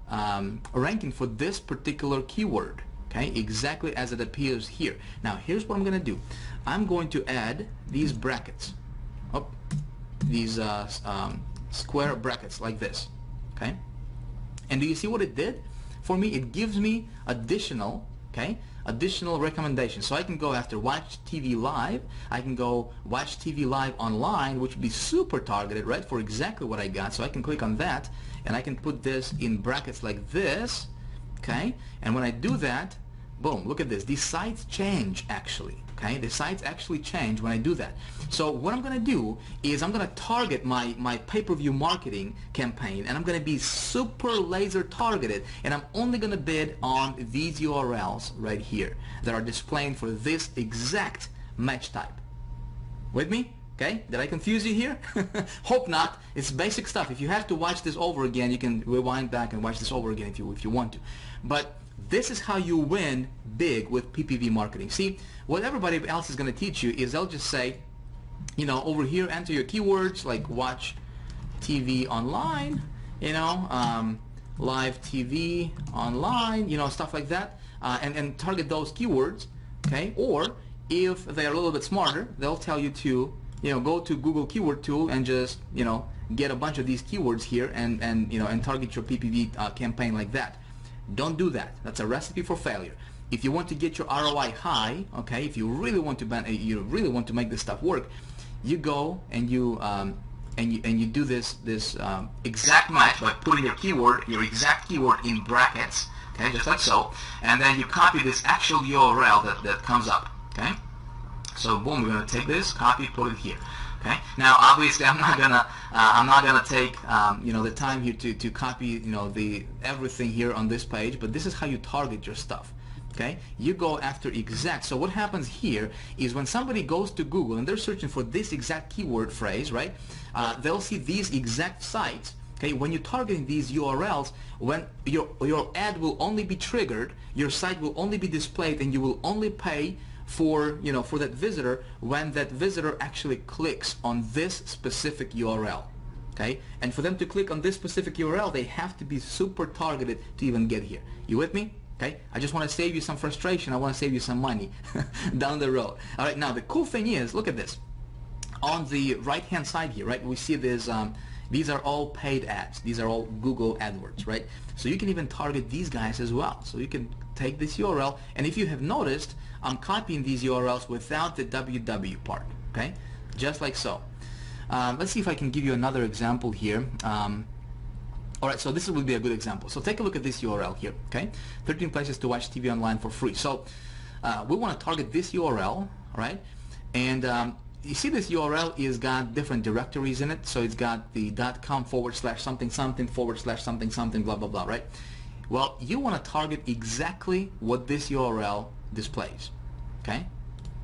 Speaker 1: ranking for this particular keyword. Okay, exactly as it appears here. Now here's what I'm going to do. I'm going to add these brackets, these square brackets like this. Okay, and do you see what it did? For me, it gives me additional recommendations. So I can go after watch TV live. I can go watch TV live online, which would be super targeted, right, for exactly what I got. So I can click on that, and I can put this in brackets like this. Okay, and when I do that, boom, look at this. These sites change actually. Okay, the sites actually change when I do that. So what I'm going to do is I'm going to target my pay-per-view marketing campaign, and I'm going to be super laser targeted, and I'm only going to bid on these URLs right here that are displaying for this exact match type. With me? Okay, did I confuse you here? Hope not. It's basic stuff. If you have to watch this over again, you can rewind back and watch this over again if you want to. But this is how you win big with PPV marketing. See, what everybody else is going to teach you is they'll just say, you know, over here enter your keywords like watch TV online, you know, live TV online, you know, stuff like that, and target those keywords, okay? Or if they're a little bit smarter, they'll tell you to, you know, go to Google Keyword Tool and just, you know, get a bunch of these keywords here and you know, and target your PPV campaign like that. Don't do that. That's a recipe for failure. If you want to get your ROI high, okay, if you really want to make this stuff work, you go and you do this exact match by putting your exact keyword in brackets, okay, just like so, and then you copy this actual URL that comes up, okay. So boom, we're gonna take this, copy, put it here. Okay. Now, obviously, I'm not gonna take you know, the time here to copy, you know, everything here on this page. But this is how you target your stuff. Okay. You go after exact. So what happens here is when somebody goes to Google and they're searching for this exact keyword phrase, right? They'll see these exact sites. Okay. When you're targeting these URLs, when your ad will only be triggered, your site will only be displayed, and you will only pay for, you know, for that visitor when that visitor actually clicks on this specific URL. Okay, and for them to click on this specific URL, they have to be super targeted to even get here. You with me? Okay, I just want to save you some frustration. I want to save you some money down the road. All right, now the cool thing is, look at this. On the right hand side here, right, we see this, these are all paid ads. These are all Google AdWords, right? So you can even target these guys as well. So you can take this URL, and if you have noticed, I'm copying these URLs without the www part, okay? Just like so. Let's see if I can give you another example here. Alright, so this will be a good example. So take a look at this URL here, okay? 13 places to watch TV online for free. So we want to target this URL, right? And you see this URL is got different directories in it. So it's got the .com/something something something blah blah blah, right? Well, you want to target exactly what this URL displays, okay?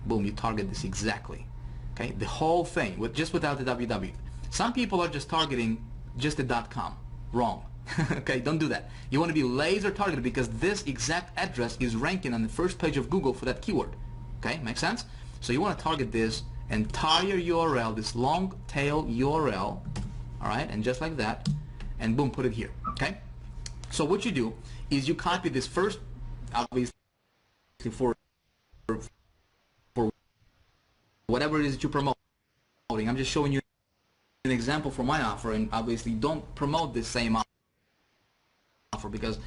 Speaker 1: Boom, you target this exactly, okay? The whole thing, just without the www. Some people are just targeting just the .com. Wrong. Okay, don't do that. You want to be laser targeted because this exact address is ranking on the first page of Google for that keyword. Okay, makes sense? So you want to target this entire URL, this long tail URL, all right, and just like that, and boom, put it here, okay? So what you do is you copy this first, obviously for whatever it is that you're promoting. I'm just showing you an example for my offer, and obviously don't promote this same offer because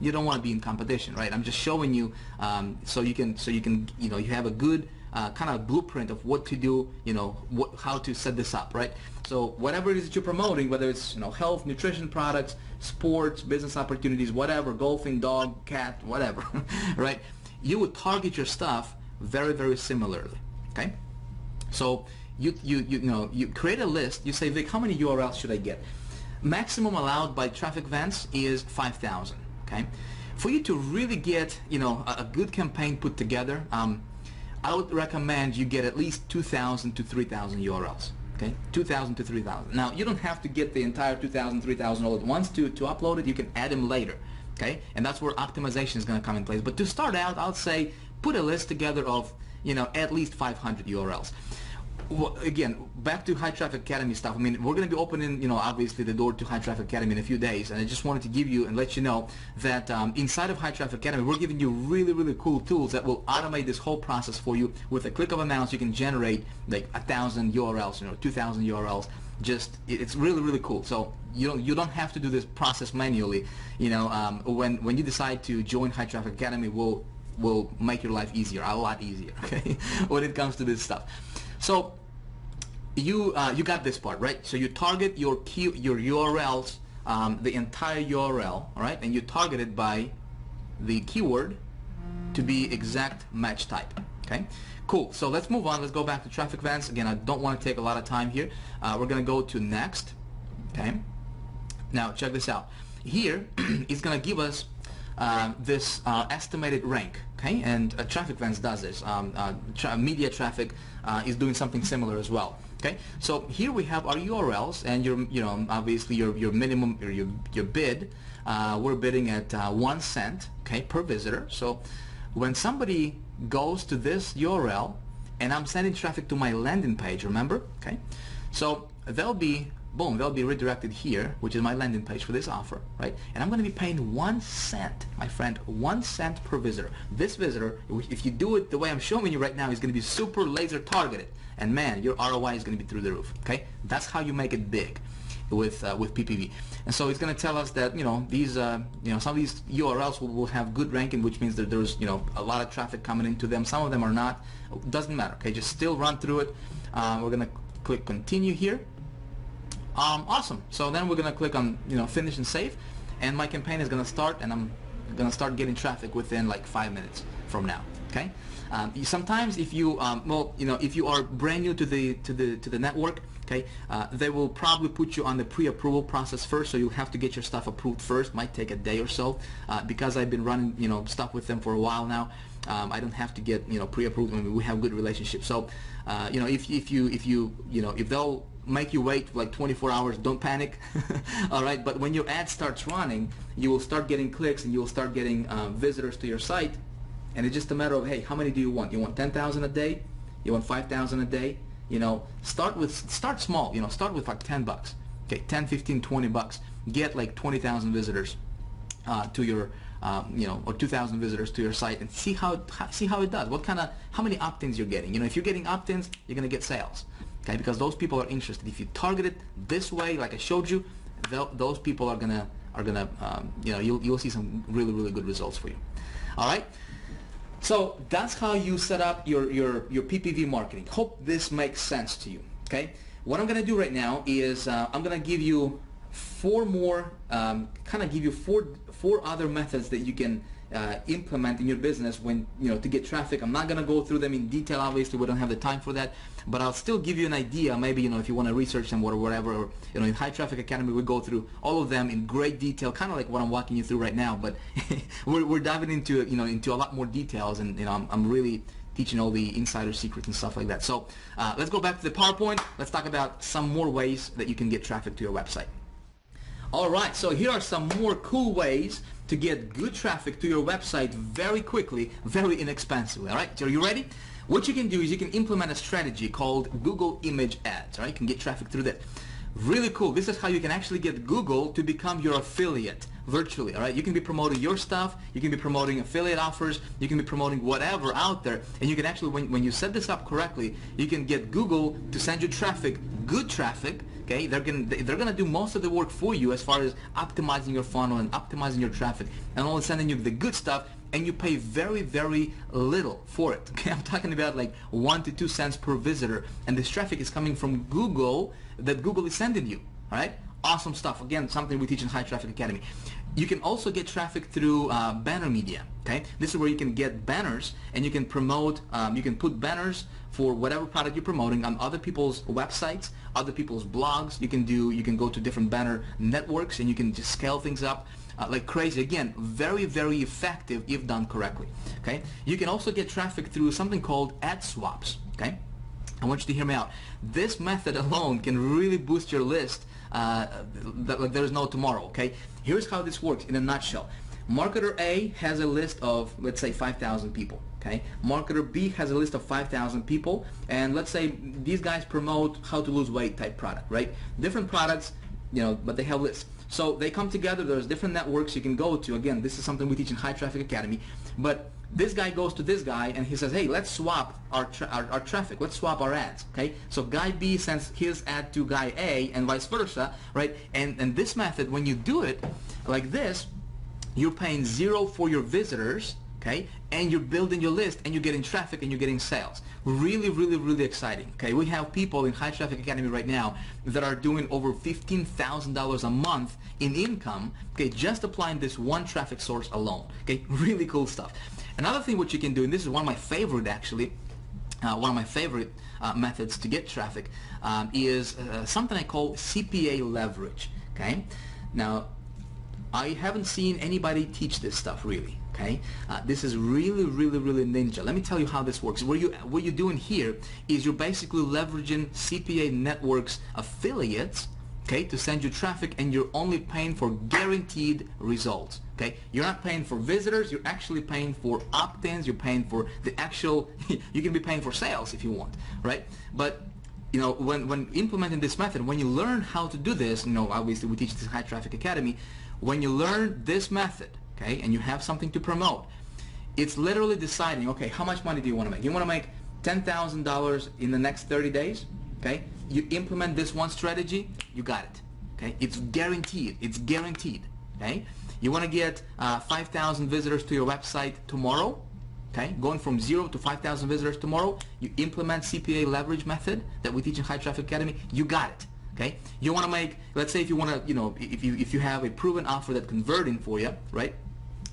Speaker 1: you don't want to be in competition, right? I'm just showing you so you can you know, you have a good kind of blueprint of what to do, you know, how to set this up, right? So whatever it is that you're promoting, whether it's, you know, health, nutrition products, sports, business opportunities, whatever, golfing, dog, cat, whatever, right? You would target your stuff very, very similarly, okay? So you know, you create a list. You say, Vic, how many URLs should I get? Maximum allowed by traffic vents is 5,000. Okay, for you to really get, you know, a good campaign put together, I would recommend you get at least 2,000 to 3,000 URLs. Okay, 2,000 to 3,000. Now you don't have to get the entire 2,000, 3,000 all at once to upload it. You can add them later. Okay, and that's where optimization is going to come in place. But to start out, I'll say put a list together of, you know, at least 500 URLs. Well, again, back to High Traffic Academy stuff. I mean, we're going to be opening, you know, obviously the door to High Traffic Academy in a few days, and I just wanted to give you and let you know that inside of High Traffic Academy, we're giving you really, really cool tools that will automate this whole process for you. With a click of a mouse, you can generate like 1,000 URLs, you know, 2,000 URLs. Just, it's really, really cool. So you don't have to do this process manually. You know, when you decide to join High Traffic Academy, will make your life easier, a lot easier. Okay, when it comes to this stuff. So you got this part, right? So you target your URLs, the entire URL, all right, and you target it by the keyword to be exact match type. Okay, cool. So let's move on. Let's go back to traffic events. Again, I don't want to take a lot of time here. We're going to go to next. Okay. Now check this out. Here it's going to give us this estimated rank. Okay, and traffic events does this. Media traffic is doing something similar as well. Okay, so here we have our URLs and obviously your minimum or your bid. We're bidding at 1 cent, okay, per visitor. So when somebody goes to this URL and I'm sending traffic to my landing page, remember, okay, so they'll be redirected here, which is my landing page for this offer, right? And I'm going to be paying 1 cent, my friend, 1 cent per visitor. This visitor, if you do it the way I'm showing you right now, is going to be super laser targeted, and man, your ROI is going to be through the roof. Okay, that's how you make it big with PPV. And so it's going to tell us that these some of these URLs will have good ranking, which means that there's a lot of traffic coming into them. Some of them are not. Doesn't matter. Okay, just still run through it. We're going to click continue here. Awesome. So then we're going to click on finish and save, and my campaign is going to start, and I'm going to start getting traffic within like 5 minutes from now. Okay. Sometimes if you if you are brand new to the network, okay, they will probably put you on the pre-approval process first, so you have to get your stuff approved first. Might take a day or so. Because I've been running stuff with them for a while now, I don't have to get pre-approved. I mean, we have good relationships. So if they'll make you wait like 24 hours, don't panic. All right, but when your ad starts running, you will start getting clicks and you will start getting visitors to your site, and it's just a matter of, hey, how many do you want? You want 10,000 a day? You want 5,000 a day? Start small. Start with like $10. Okay, 10, 15, 20 bucks. Get like 20,000 visitors to your or 2,000 visitors to your site, and see how it does. How many opt-ins you're getting. If you're getting opt-ins, you're gonna get sales. Okay, because those people are interested. If you target it this way, like I showed you, those people are gonna you'll see some really good results for you. All right. So that's how you set up your PPV marketing. Hope this makes sense to you. Okay. What I'm gonna do right now is I'm gonna give you four other methods that you can implement in your business when to get traffic. I'm not gonna go through them in detail. Obviously, we don't have the time for that. But I'll still give you an idea. Maybe if you want to research them or whatever. Or, in High Traffic Academy, we go through all of them in great detail, kind of like what I'm walking you through right now. But we're diving into into a lot more details, and I'm really teaching all the insider secrets and stuff like that. So let's go back to the PowerPoint. Let's talk about some more ways that you can get traffic to your website. All right, so here are some more cool ways to get good traffic to your website very quickly, very inexpensively. All right, so are you ready? What you can do is you can implement a strategy called Google Image Ads. All right, you can get traffic through that. Really cool. This is how you can actually get Google to become your affiliate virtually. All right, you can be promoting your stuff, you can be promoting affiliate offers, you can be promoting whatever out there, and you can actually, when you set this up correctly, you can get Google to send you traffic, good traffic. Okay, they're gonna do most of the work for you as far as optimizing your funnel and optimizing your traffic, and only sending you the good stuff, and you pay very little for it. Okay, I'm talking about like 1 to 2 cents per visitor, and this traffic is coming from Google that Google is sending you. All right, awesome stuff. Again, something we teach in High Traffic Academy. You can also get traffic through banner media. Okay, this is where you can get banners, and you can promote. You can put banners for whatever product you're promoting on other people's websites, other people's blogs. You can go to different banner networks, and you can just scale things up like crazy. Again, very effective if done correctly. Okay, you can also get traffic through something called ad swaps. Okay, I want you to hear me out. This method alone can really boost your list like there's no tomorrow. Okay, here's how this works in a nutshell. Marketer A has a list of, let's say, 5,000 people. Okay, marketer B has a list of 5,000 people, and let's say these guys promote how to lose weight type product, right? Different products, but they have lists. So they come together. There's different networks you can go to. Again, this is something we teach in High Traffic Academy. But this guy goes to this guy and he says, hey, let's swap our traffic. Let's swap our ads. Okay, so guy B sends his ad to guy A and vice versa, right? And this method, when you do it like this, you're paying 0 for your visitors. Okay, and you're building your list, and you're getting traffic, and you're getting sales. Really exciting. Okay, we have people in High Traffic Academy right now that are doing over $15,000 a month in income. Okay, just applying this one traffic source alone. Okay, really cool stuff. Another thing which you can do, and this is one of my favorite actually, methods to get traffic, is something I call CPA leverage. Okay, now I haven't seen anybody teach this stuff really. Okay, this is really ninja. Let me tell you how this works. What you're doing here is you're basically leveraging CPA networks affiliates, okay, to send you traffic, and you're only paying for guaranteed results. Okay, you're not paying for visitors, you're actually paying for opt-ins, you're paying for the actual, you can be paying for sales if you want, right? But you know, when implementing this method, when you learn how to do this, you know, obviously we teach this High Traffic Academy, when you learn this method, okay, and you have something to promote, it's literally deciding, okay, how much money do you want to make? You want to make $10,000 in the next 30 days, okay? You implement this one strategy, you got it, okay? It's guaranteed, okay? You want to get 5,000 visitors to your website tomorrow, okay? Going from 0 to 5,000 visitors tomorrow, you implement CPA leverage method that we teach in High Traffic Academy, you got it. Okay, you want to make, let's say if you want to, you know, if you have a proven offer that's converting for you, right?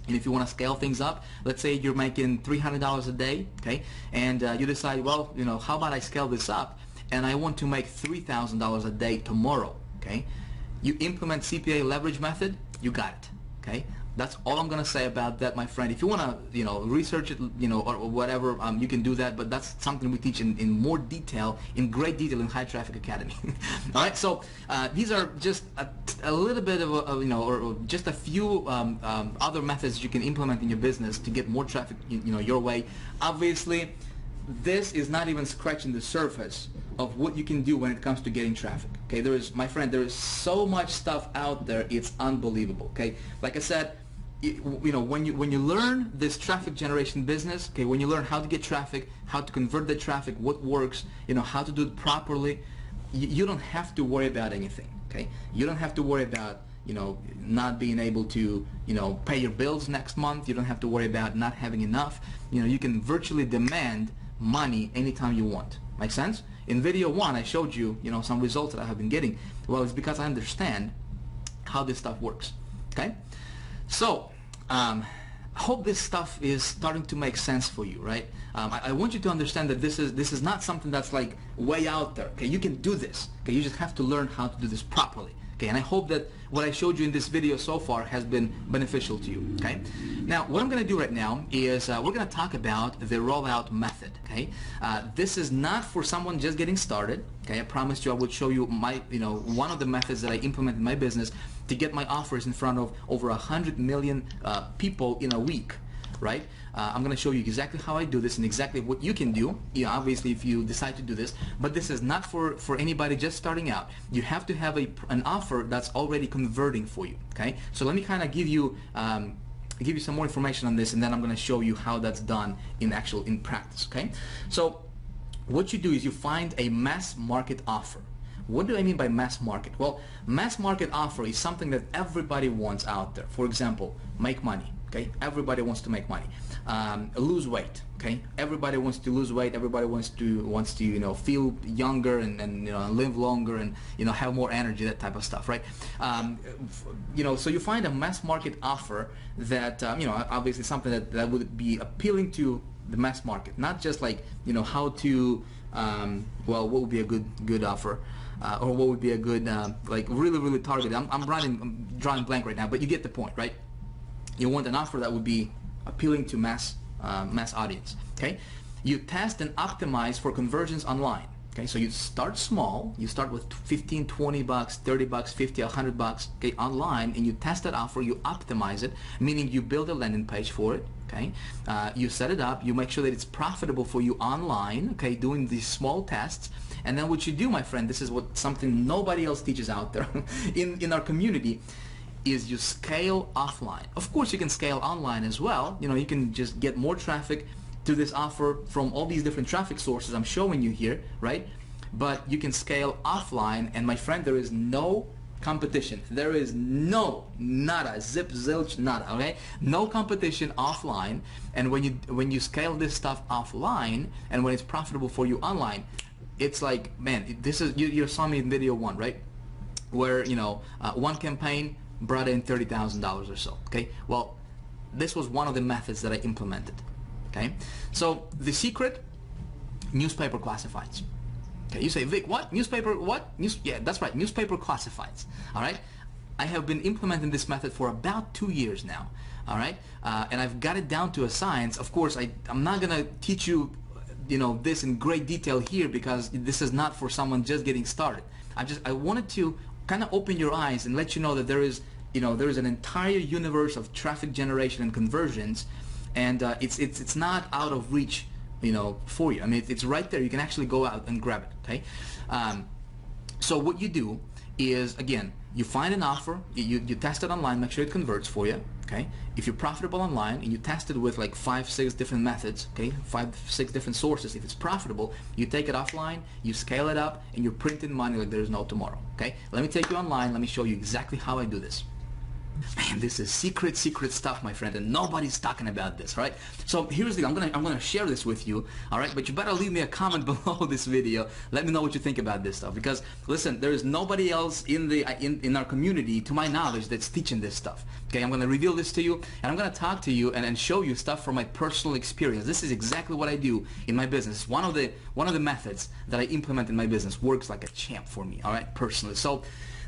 Speaker 1: And if you want to scale things up, let's say you're making $300 a day, okay? And you decide, well, you know, how about I scale this up and I want to make $3,000 a day tomorrow, okay? You implement CPA leverage method, you got it, okay? That's all I'm gonna say about that, my friend. If you wanna, you know, research it, you know, or whatever, you can do that. But that's something we teach in more detail, in great detail, in High Traffic Academy. All right. So these are just a little bit of a, you know, or just a few other methods you can implement in your business to get more traffic, you know, your way. Obviously, this is not even scratching the surface of what you can do when it comes to getting traffic. Okay, there is, my friend, there is so much stuff out there. It's unbelievable. Okay, like I said, you know, when you learn this traffic generation business, okay, when you learn how to get traffic, how to convert the traffic, what works, you know, how to do it properly, you don't have to worry about anything. Okay, you don't have to worry about, you know, not being able to, you know, pay your bills next month. You don't have to worry about not having enough. You know, you can virtually demand money anytime you want. Make sense? In video 1, I showed you, you know, some results that I have been getting. Well, it's because I understand how this stuff works. Okay, so I hope this stuff is starting to make sense for you, right? I want you to understand that this is not something that's like way out there. Okay, you can do this. Okay, you just have to learn how to do this properly. Okay, and I hope that what I showed you in this video so far has been beneficial to you. Okay, now what I'm going to do right now is we're going to talk about the rollout method. Okay, this is not for someone just getting started. Okay, I promised you I would show you my, you know, one of the methods that I implement in my business to get my offers in front of over 100 million people in a week. Right? I'm going to show you exactly how I do this and exactly what you can do, you know, obviously if you decide to do this, but this is not for anybody just starting out. You have to have an offer that's already converting for you. Okay? So let me kind of give you some more information on this, and then I'm going to show you how that's done in practice. Okay? So what you do is you find a mass market offer. What do I mean by mass market? Well, mass market offer is something that everybody wants out there. For example, make money. Okay, everybody wants to make money. Lose weight. Okay, everybody wants to lose weight. Everybody wants to you know, feel younger and you know, live longer and, you know, have more energy. That type of stuff, right? You know, so you find a mass market offer that you know, obviously something that would be appealing to the mass market, not just like, you know, how to well, what would be a good offer, or what would be a good like really targeted. I'm drawing blank right now, but you get the point, right? You want an offer that would be appealing to mass audience. Okay, you test and optimize for conversions online. Okay, so you start small. You start with 15, 20 bucks, 30 bucks, 50, 100 bucks. Okay, online, and you test that offer. You optimize it, meaning you build a landing page for it. Okay, you set it up. You make sure that it's profitable for you online. Okay, doing these small tests, and then what you do, my friend, this is something nobody else teaches out there in our community, is you scale offline. Of course, you can scale online as well. You know, you can just get more traffic to this offer from all these different traffic sources I'm showing you here, right? But you can scale offline, and my friend, there is no competition. There is nada, zip, zilch, nada, okay? No competition offline, and when you scale this stuff offline, and when it's profitable for you online, it's like, man, this is, you saw me in video 1, right? Where, you know, one campaign brought in $30,000 or so. Okay, well, this was one of the methods that I implemented. Okay, so the secret: newspaper classifieds. Okay, you say, Vic, what? Newspaper, what? Yeah, that's right, newspaper classifieds. All right, I have been implementing this method for about 2 years now. All right, and I've got it down to a science. Of course, I'm not gonna teach you, this in great detail here, because this is not for someone just getting started. I wanted to kind of open your eyes and let you know that there is an entire universe of traffic generation and conversions, and it's not out of reach, for you. I mean, it's right there. You can actually go out and grab it. Okay, so what you do is, again, you find an offer, you test it online, make sure it converts for you. Okay, if you're profitable online and you test it with like 5-6 different methods, okay, 5-6 different sources, if it's profitable, you take it offline, you scale it up, and you're printing money like there's no tomorrow. Okay, let me take you online. Let me show you exactly how I do this. Man, this is secret stuff, my friend, and nobody's talking about this, right? So here's the, I'm gonna share this with you, all right? But you better leave me a comment below this video. Let me know what you think about this stuff, because listen, there is nobody else in our community, to my knowledge, that's teaching this stuff. Okay, I'm gonna reveal this to you, and I'm gonna talk to you and show you stuff from my personal experience. This is exactly what I do in my business. One of the methods that I implement in my business works like a champ for me, all right, personally. So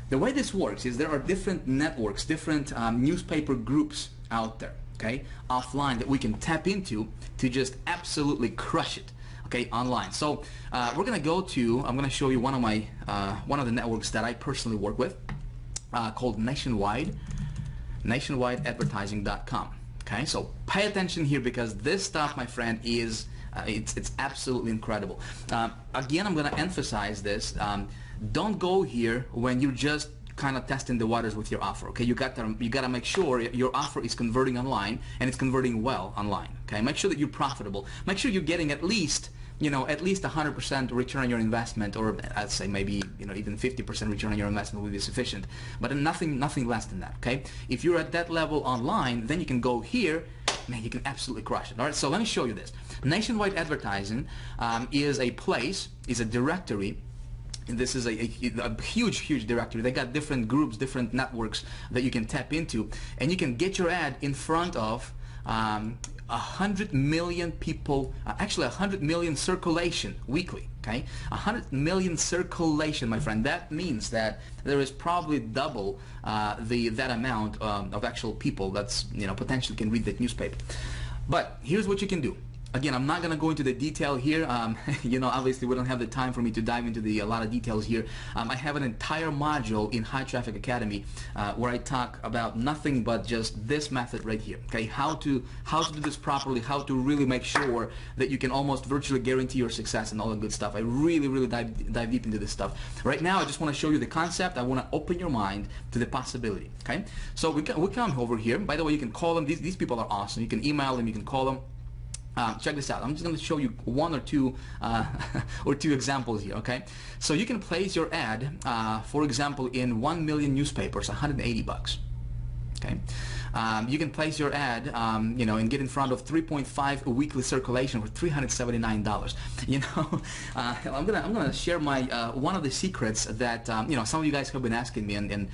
Speaker 1: the way this works is there are different networks, different newspaper groups out there, okay, offline, that we can tap into to just absolutely crush it, okay, online. So we're gonna go to, I'm gonna show you one of the networks that I personally work with, called nationwideadvertising.com. Okay, so pay attention here, because this stuff, my friend, is it's absolutely incredible. Again, I'm going to emphasize this. Don't go here when you're just kind of testing the waters with your offer. Okay, you got to make sure your offer is converting online, and it's converting well online. Okay, make sure that you're profitable. Make sure you're getting at least 100% return on your investment, or I'd say maybe even 50% return on your investment would be sufficient, but nothing less than that. Okay, if you're at that level online, then you can go here. Man, you can absolutely crush it. All right, so let me show you this. Nationwide Advertising is a place, is a directory. And this is a huge directory. They got different groups, different networks that you can tap into, and you can get your ad in front of 100 million people, actually 100 million circulation weekly. Okay, 100 million circulation, my friend. That means that there is probably double that amount of actual people that's potentially can read that newspaper. But here's what you can do. Again, I'm not going to go into the detail here. Obviously we don't have the time for me to dive into a lot of details here. I have an entire module in High Traffic Academy where I talk about nothing but just this method right here. Okay, how to do this properly, how to really make sure that you can almost virtually guarantee your success and all the good stuff. I really dive deep into this stuff. Right now, I just want to show you the concept. I want to open your mind to the possibility. Okay, so we come over here. By the way, you can call them. These people are awesome. You can email them. You can call them. Check this out. I'm just going to show you one or two examples here. Okay, so you can place your ad, for example, in 1 million newspapers, $180. Okay, you can place your ad, and get in front of 3.5 weekly circulation for $379. I'm gonna share my one of the secrets that some of you guys have been asking me and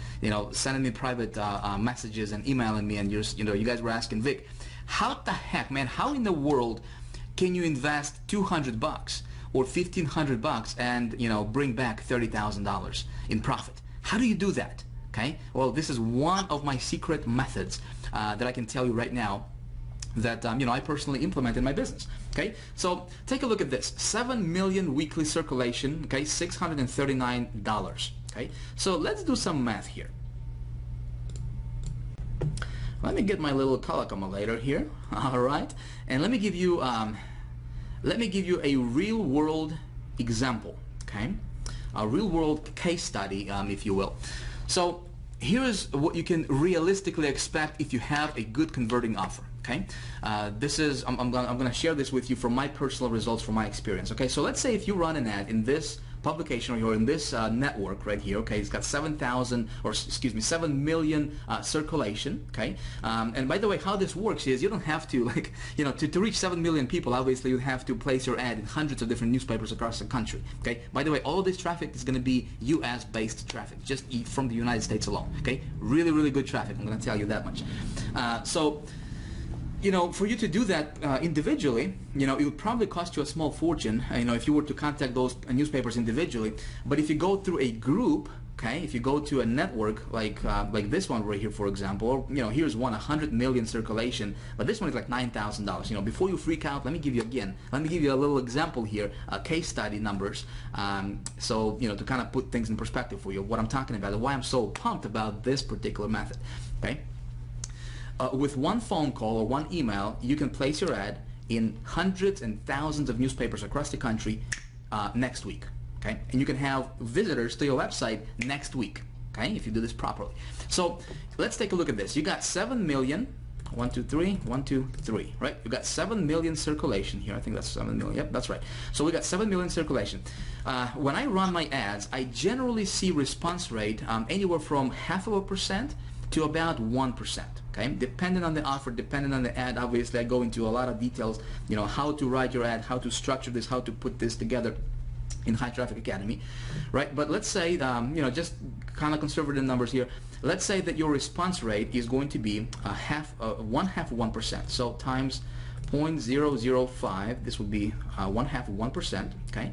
Speaker 1: sending me private messages and emailing me, and you guys were asking, Vic, how the heck, man, how in the world can you invest $200 or $1,500 and bring back $30,000 in profit? How do you do that? Okay, well, this is one of my secret methods that I can tell you right now that I personally implement in my business. Okay, so take a look at this: 7 million weekly circulation. Okay, $639. Okay, so let's do some math here. Let me get my little calculator here. All right, and let me give you a real-world example. Okay, a real-world case study, if you will. So here is what you can realistically expect if you have a good converting offer. Okay, this is I'm gonna share this with you from my personal results, from my experience. Okay, so let's say if you run an ad in this publication or in this network right here. Okay, it's got 7 million circulation. Okay, and by the way, how this works is you don't have to to reach 7 million people. Obviously, you have to place your ad in hundreds of different newspapers across the country. Okay, by the way, all of this traffic is going to be U.S. based traffic, just from the United States alone. Okay, really good traffic. I'm going to tell you that much. So for you to do that individually, it would probably cost you a small fortune, if you were to contact those newspapers individually. But if you go through a group, okay, if you go to a network like this one right here, for example, or, here's one, 100 million circulation, but this one is like $9,000. Before you freak out, let me give you a little example here, case study numbers, so, to kind of put things in perspective for you, what I'm talking about, and why I'm so pumped about this particular method, okay? With one phone call or one email, you can place your ad in hundreds and thousands of newspapers across the country next week. Okay? And you can have visitors to your website next week, okay, if you do this properly. So let's take a look at this. You got 7 million, 1, 2, 3, 1, 2, 3, right? You got 7 million circulation here. I think that's 7 million. Yep, that's right. So we got 7 million circulation. When I run my ads, I generally see response rate anywhere from 0.5% to about 1%. Okay, depending on the offer, depending on the ad. Obviously, I go into a lot of details, how to write your ad, how to structure this, how to put this together in High Traffic Academy, right? But let's say, just kind of conservative numbers here. Let's say that your response rate is going to be one half of 1%. So times 0.005, this would be 1/2 of 1%. Okay,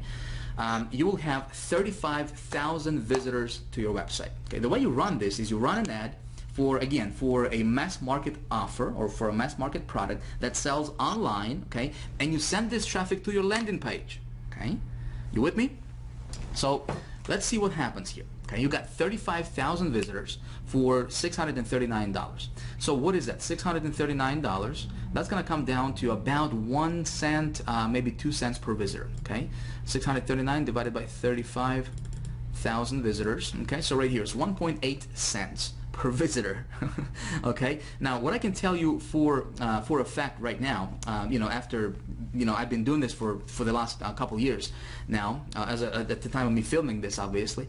Speaker 1: you will have 35,000 visitors to your website. Okay, the way you run this is you run an ad for a mass market offer or for a mass market product that sells online, okay, and you send this traffic to your landing page, okay? You with me? So let's see what happens here. Okay, you got 35,000 visitors for $639. So what is that? $639. That's going to come down to about 1 cent, maybe 2 cents per visitor. Okay, 639 divided by 35,000 visitors. Okay, so right here is 1.8 cents per visitor. Okay, now what I can tell you for a fact right now, after I've been doing this for the last couple years now, at the time of me filming this, obviously,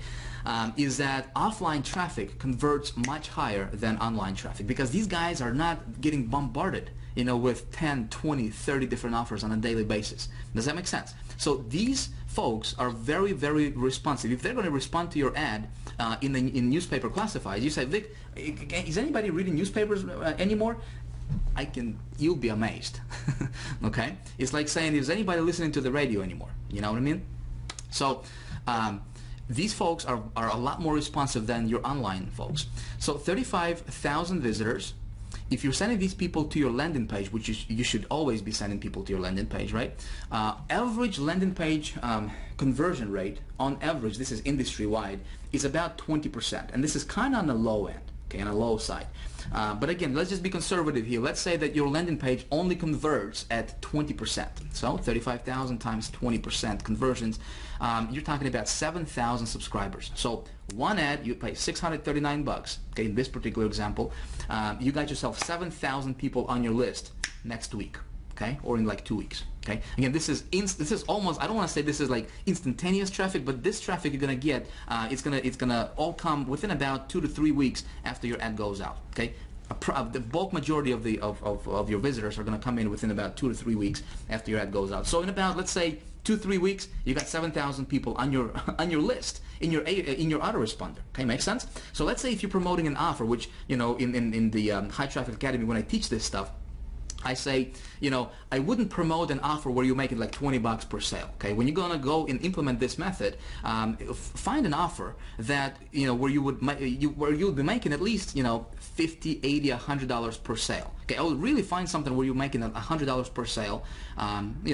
Speaker 1: is that offline traffic converts much higher than online traffic, because these guys are not getting bombarded with 10, 20, 30 different offers on a daily basis. Does that make sense? So these folks are very, very responsive. If they're going to respond to your ad in newspaper classifieds, you say, Vic, is anybody reading newspapers anymore? You'll be amazed. Okay? It's like saying, is anybody listening to the radio anymore? You know what I mean? So these folks are a lot more responsive than your online folks. So 35,000 visitors. If you're sending these people to your landing page, which you should always be sending people to your landing page, right? Average landing page conversion rate, on average, this is industry-wide, is about 20%. And this is kind of on the low end, okay, on the low side. But again, let's just be conservative here. Let's say that your landing page only converts at 20%. So 35,000 times 20% conversions, you're talking about 7,000 subscribers. So one ad, you pay $639. Okay, in this particular example, you got yourself 7,000 people on your list next week. Okay, or in like 2 weeks. Okay, again, this is almost, I don't want to say this is like instantaneous traffic, but this traffic you're gonna get, it's gonna all come within about 2 to 3 weeks after your ad goes out. Okay, the bulk majority of your visitors are gonna come in within about 2 to 3 weeks after your ad goes out. So in about, let's say, 2-3 weeks, you got 7,000 people on your list in your autoresponder. Okay, makes sense? So let's say if you're promoting an offer, which in the High Traffic Academy, when I teach this stuff, I say, I wouldn't promote an offer where you make it like $20 per sale. Okay, when you're gonna go and implement this method, find an offer that where you'll be making at least $50, $80, $100 per sale. Okay, I would really find something where you're making $100 per sale,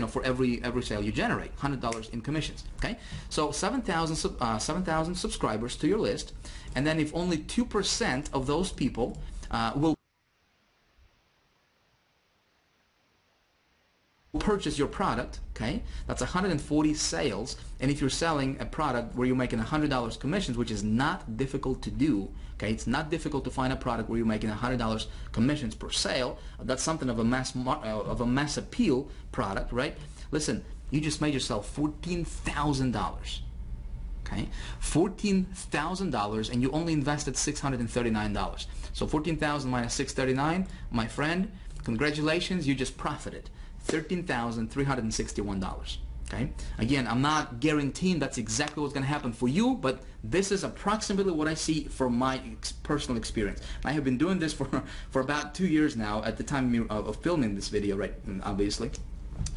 Speaker 1: for every sale you generate, $100 in commissions. Okay, so 7,000 subscribers to your list, and then if only 2% of those people will purchase your product, okay, that's 140 sales. And if you're selling a product where you're making $100 commissions, which is not difficult to do, okay, it's not difficult to find a product where you're making $100 commissions per sale. That's something of a mass appeal product, right? Listen, you just made yourself $14,000. Okay, $14,000, and you only invested $639. So 14,000 minus 639, my friend, congratulations, you just profited $13,361. Okay. Again, I'm not guaranteeing that's exactly what's going to happen for you, but this is approximately what I see from my personal experience. I have been doing this for about 2 years now at the time of filming this video, right? Obviously.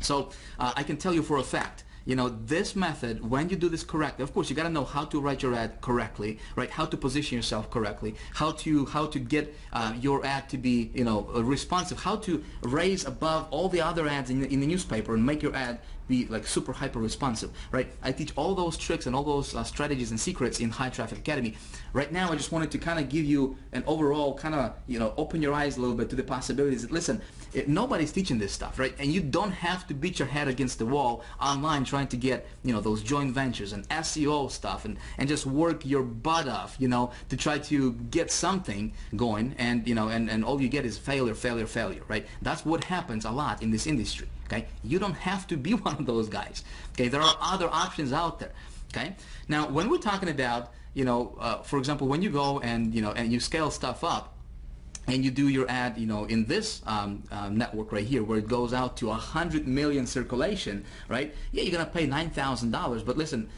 Speaker 1: So I can tell you for a fact, you know, this method, when you do this correctly, of course, you got to know how to write your ad correctly, right? How to position yourself correctly, how to get your ad to be, you know, responsive, how to raise above all the other ads in the newspaper and make your ad be like super hyper responsive, right? I teach all those tricks and all those strategies and secrets in High Traffic Academy. Right now, I just wanted to kind of give you an overall kind of, you know, open your eyes a little bit to the possibilities. Listen, nobody's teaching this stuff, right? And you don't have to beat your head against the wall online trying to get, you know, those joint ventures and SEO stuff and just work your butt off, you know, to try to get something going, and, you know, and all you get is failure, failure, failure, right? That's what happens a lot in this industry. Okay, you don't have to be one of those guys. Okay, there are other options out there. Okay, now when we're talking about, you know, for example, when you go and, you know, and you scale stuff up and you do your ad, you know, in this network right here where it goes out to 100 million circulation, right? Yeah, you're gonna pay $9,000, but listen,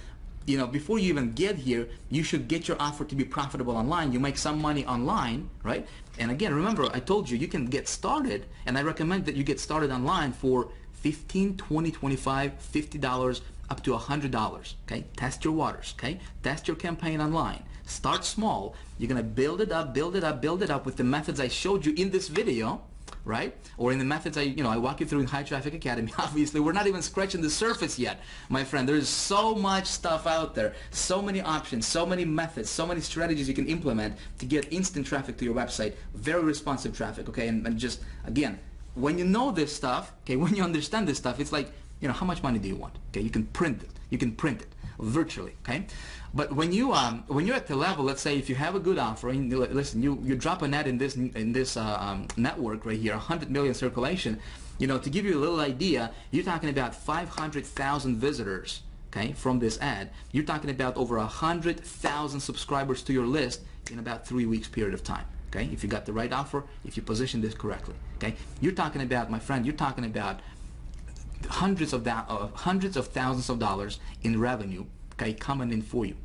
Speaker 1: you know, before you even get here, you should get your offer to be profitable online. You make some money online, right? And again, remember, I told you, you can get started, and I recommend that you get started online for $15, $20, $25, $50, up to $100, okay? Test your waters, okay? Test your campaign online. Start small. You're gonna build it up, build it up, build it up with the methods I showed you in this video, right? Or in the methods I walk you through in High Traffic Academy. Obviously, we're not even scratching the surface yet, my friend. There's so much stuff out there, so many options, so many methods, so many strategies you can implement to get instant traffic to your website, very responsive traffic, okay? And just, again, when you know this stuff, okay, when you understand this stuff, it's like, you know, how much money do you want? Okay, you can print it. You can print it virtually, okay? But when you're at the level, let's say if you have a good offer, and listen, you drop an ad in this network right here, 100 million circulation, you know, to give you a little idea, you're talking about 500,000 visitors, okay, from this ad. You're talking about over 100,000 subscribers to your list in about 3 weeks period of time. Okay, if you got the right offer, if you position this correctly, okay, you're talking about, my friend, you're talking about hundreds of thousands of dollars in revenue, okay, coming in for you.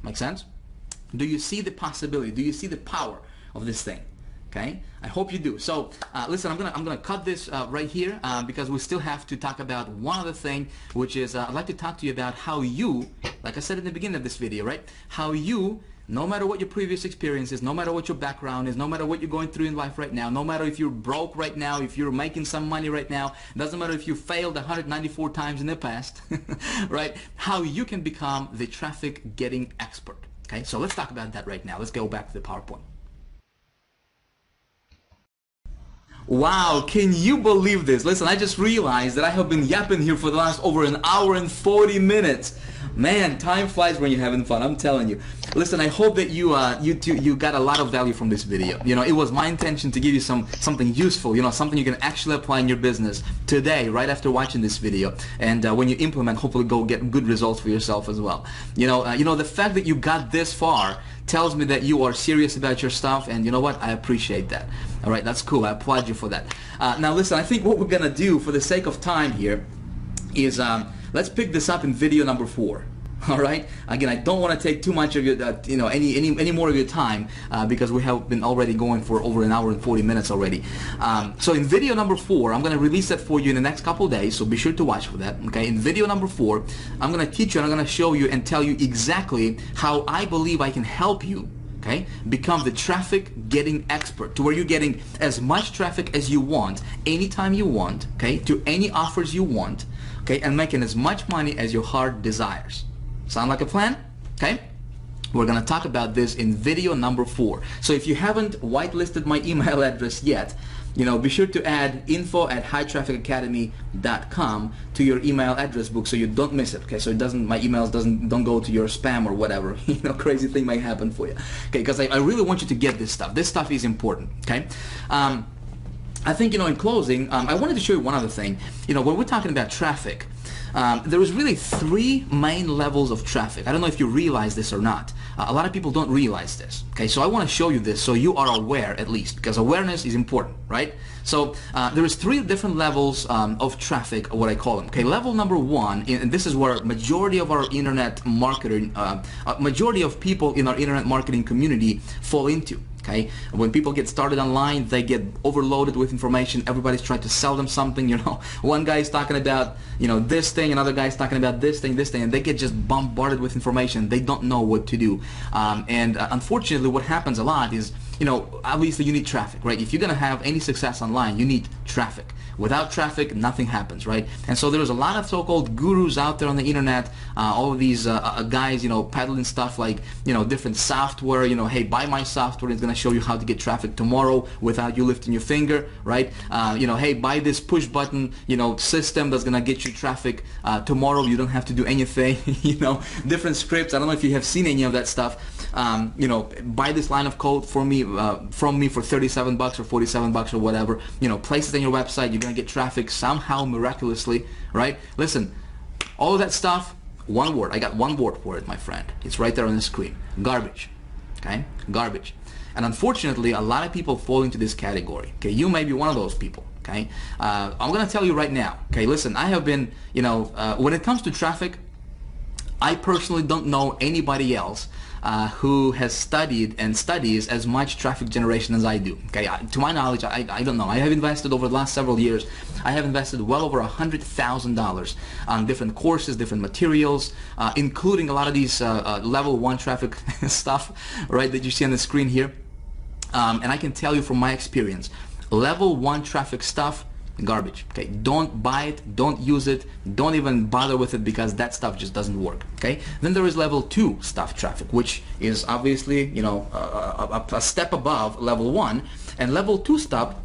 Speaker 1: Make sense? Do you see the possibility? Do you see the power of this thing? Okay, I hope you do. So listen, I'm gonna cut this right here because we still have to talk about one other thing, which is I'd like to talk to you about how you, like I said in the beginning of this video, right? How you, no matter what your previous experience is, no matter what your background is, no matter what you're going through in life right now, no matter if you're broke right now, if you're making some money right now, doesn't matter if you failed 194 times in the past, right? How you can become the traffic getting expert. Okay, so let's talk about that right now. Let's go back to the PowerPoint. Wow, can you believe this? Listen, I just realized that I have been yapping here for the last over an hour and 40 minutes. Man, time flies when you're having fun, I'm telling you. Listen, I hope that you got a lot of value from this video. You know, it was my intention to give you something useful, you know, something you can actually apply in your business today, right after watching this video. And when you implement, hopefully go get good results for yourself as well. You know, the fact that you got this far tells me that you are serious about your stuff, and you know what? I appreciate that. All right, that's cool. I applaud you for that. Now listen, I think what we're gonna do for the sake of time here is let's pick this up in video number 4. All right. Again, I don't want to take too much of your, any more of your time because we have been already going for over an hour and 40 minutes already. So in video number 4, I'm going to release that for you in the next couple of days. So be sure to watch for that. Okay. In video number 4, I'm going to teach you and I'm going to show you and tell you exactly how I believe I can help you. Okay, become the traffic getting expert, to where you're getting as much traffic as you want, anytime you want, okay, to any offers you want, okay, and making as much money as your heart desires. Sound like a plan? Okay, we're gonna talk about this in video number 4. So if you haven't whitelisted my email address yet, you know, be sure to add info@hightrafficacademy.com to your email address book so you don't miss it. Okay, so it doesn't, my emails don't go to your spam or whatever. You know, crazy thing might happen for you. Okay, because I really want you to get this stuff. This stuff is important. Okay. I think, you know, in closing, I wanted to show you one other thing. You know, when we're talking about traffic, there is really three main levels of traffic. I don't know if you realize this or not. A lot of people don't realize this. Okay, so I want to show you this so you are aware at least, because awareness is important, right? So there is three different levels of traffic, what I call them. Okay, level number one, and this is where majority of our internet marketing, majority of people in our internet marketing community fall into. Okay, when people get started online, they get overloaded with information. Everybody's trying to sell them something. You know, one guy is talking about, you know, this thing, another guy is talking about this thing, and they get just bombarded with information. They don't know what to do. Unfortunately, what happens a lot is, you know, obviously you need traffic, right? If you're gonna have any success online, you need traffic. Without traffic, nothing happens, right? And so there's a lot of so-called gurus out there on the internet, all of these guys, you know, peddling stuff like, you know, different software, you know, hey, buy my software, it's going to show you how to get traffic tomorrow without you lifting your finger, right? You know, hey, buy this push button, you know, system that's going to get you traffic tomorrow, you don't have to do anything, you know, different scripts. I don't know if you have seen any of that stuff. You know, buy this line of code from me for 37 bucks or 47 bucks or whatever, you know, place it on your website, you're going to get traffic somehow miraculously, right? Listen, all of that stuff, one word. I got one word for it, my friend. It's right there on the screen. Garbage. Okay? Garbage. And unfortunately, a lot of people fall into this category. Okay? You may be one of those people. Okay? I'm going to tell you right now. Okay? Listen, I have been, you know, when it comes to traffic, I personally don't know anybody else who has studied and studies as much traffic generation as I do. Okay, to my knowledge, I don't know. I have invested over the last several years. I have invested well over $100,000 on different courses, different materials, including a lot of these level 1 traffic stuff, right, that you see on the screen here. And I can tell you from my experience, level 1 traffic stuff, garbage. Okay, don't buy it, don't use it, don't even bother with it, because that stuff just doesn't work. Okay, then there is level 2 stuff traffic, which is obviously, you know, a step above level 1. And level 2 stuff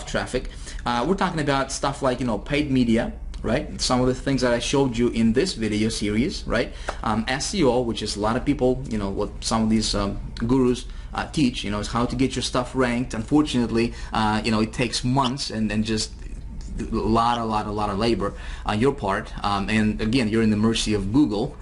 Speaker 1: traffic, we're talking about stuff like, you know, paid media, right? Some of the things that I showed you in this video series, right? SEO, which is a lot of people, you know, what some of these gurus teach, you know, is how to get your stuff ranked. Unfortunately, you know, it takes months and just a lot of labor on your part, and again, you're in the mercy of Google.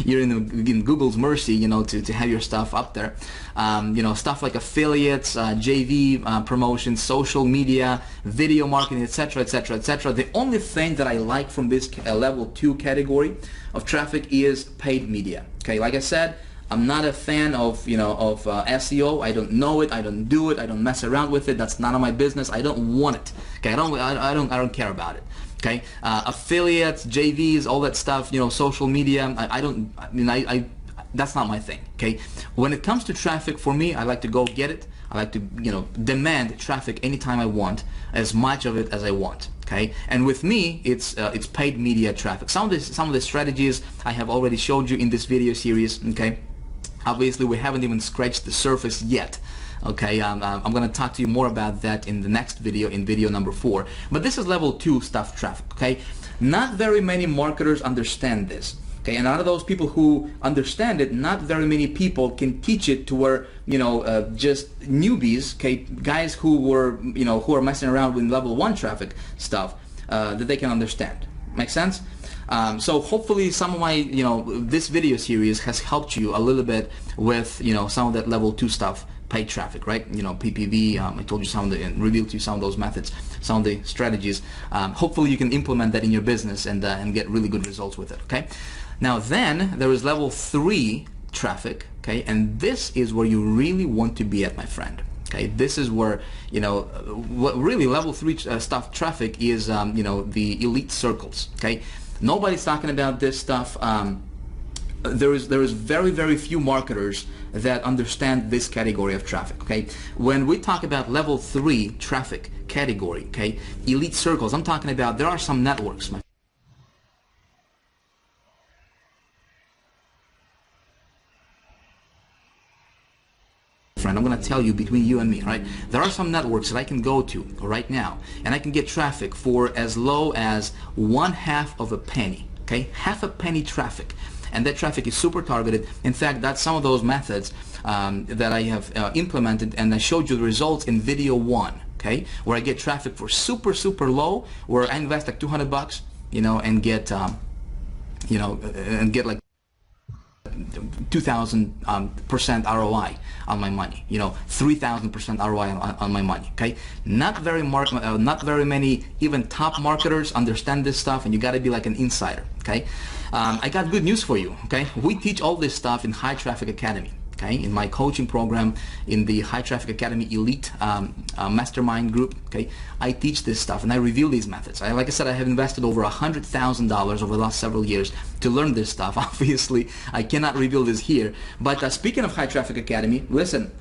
Speaker 1: You're in Google's mercy, you know, to have your stuff up there. You know, stuff like affiliates, JV promotions, social media, video marketing, etc., etc., etc. The only thing that I like from this level 2 category of traffic is paid media. Okay, like I said, I'm not a fan of, you know, of SEO. I don't know it. I don't do it. I don't mess around with it. That's none of my business. I don't want it. Okay, I don't care about it. Okay, affiliates, JVs, all that stuff. You know, social media. That's not my thing. Okay, when it comes to traffic, for me, I like to go get it. I like to, you know, demand traffic anytime I want, as much of it as I want. Okay, and with me, it's paid media traffic. Some of the strategies I have already showed you in this video series. Okay. Obviously, we haven't even scratched the surface yet. Okay, I'm going to talk to you more about that in the next video, in video number 4. But this is level 2 stuff traffic. Okay, not very many marketers understand this. Okay, and out of those people who understand it, not very many people can teach it to where, you know, just newbies, okay, guys who were, you know, who are messing around with level 1 traffic stuff, that they can understand. Make sense? So hopefully some of my, you know, this video series has helped you a little bit with, you know, some of that level 2 stuff, paid traffic, right? You know, PPV, I told you some of the, and revealed to you some of those methods, some of the strategies. Hopefully you can implement that in your business and get really good results with it, okay? Now then, there is level 3 traffic, okay? And this is where you really want to be at, my friend. Okay, this is where, you know, what really level 3 stuff traffic is, you know, the elite circles, okay? Nobody's talking about this stuff. There is very few marketers that understand this category of traffic. Okay, when we talk about level 3 traffic category, okay, elite circles, I'm talking about there are some networks. Friend, I'm going to tell you between you and me, right? There are some networks that I can go to right now, and I can get traffic for as low as 1/2 of a penny. Okay, half a penny traffic, and that traffic is super targeted. In fact, that's some of those methods that I have implemented, and I showed you the results in video 1. Okay, where I get traffic for super low, where I invest like 200 bucks. you know, and get you know, and get like 2,000% ROI on my money, you know, 3,000% ROI on my money. Okay, not very many even top marketers understand this stuff, and you got to be like an insider. Okay, I got good news for you. Okay, we teach all this stuff in High Traffic Academy. Okay, in my coaching program, in the High Traffic Academy Elite Mastermind group, okay, I teach this stuff and I reveal these methods. Like I said, I have invested over $100,000 over the last several years to learn this stuff. Obviously, I cannot reveal this here. But speaking of High Traffic Academy, listen.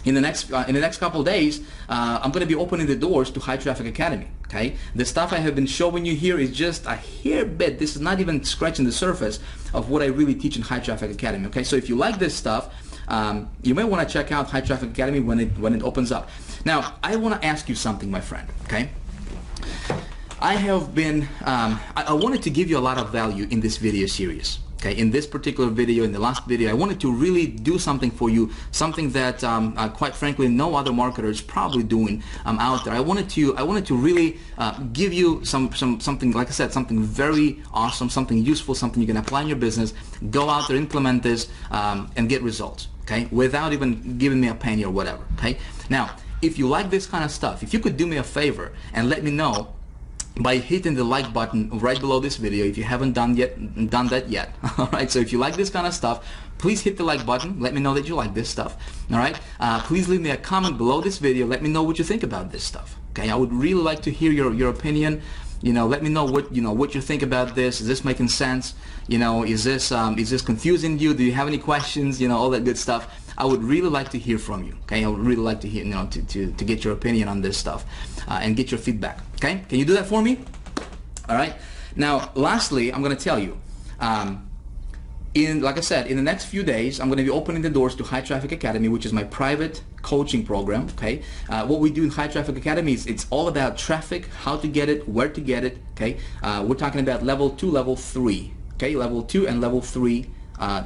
Speaker 1: In the next couple of days, I'm going to be opening the doors to High Traffic Academy. Okay, the stuff I have been showing you here is just a hair bit. This is not even scratching the surface of what I really teach in High Traffic Academy. Okay, so if you like this stuff, you may want to check out High Traffic Academy when it opens up. Now, I want to ask you something, my friend. Okay, I have been I wanted to give you a lot of value in this video series. Okay, in this particular video, in the last video, I wanted to really do something for you, something that quite frankly no other marketer is probably doing out there. I wanted to really give you something, like I said, something very awesome, something useful, something you can apply in your business. Go out there, implement this, and get results. Okay, without even giving me a penny or whatever. Okay, now if you like this kind of stuff, if you could do me a favor and let me know by hitting the like button right below this video if you haven't done that yet. All right, so if you like this kind of stuff, please hit the like button. Let me know that you like this stuff. All right, please leave me a comment below this video. Let me know what you think about this stuff. Okay, I would really like to hear your opinion. You know, let me know what you think about this. Is this making sense? You know, is this confusing you? Do you have any questions? You know, all that good stuff. I would really like to hear from you. Okay, I would really like to hear, to get your opinion on this stuff and get your feedback. Okay, can you do that for me? All right. Now, lastly, I'm going to tell you, like I said, in the next few days, I'm going to be opening the doors to High Traffic Academy, which is my private coaching program. Okay, what we do in High Traffic Academy is it's all about traffic, how to get it, where to get it. Okay, we're talking about level 2, level 3. Okay, level 2 and level 3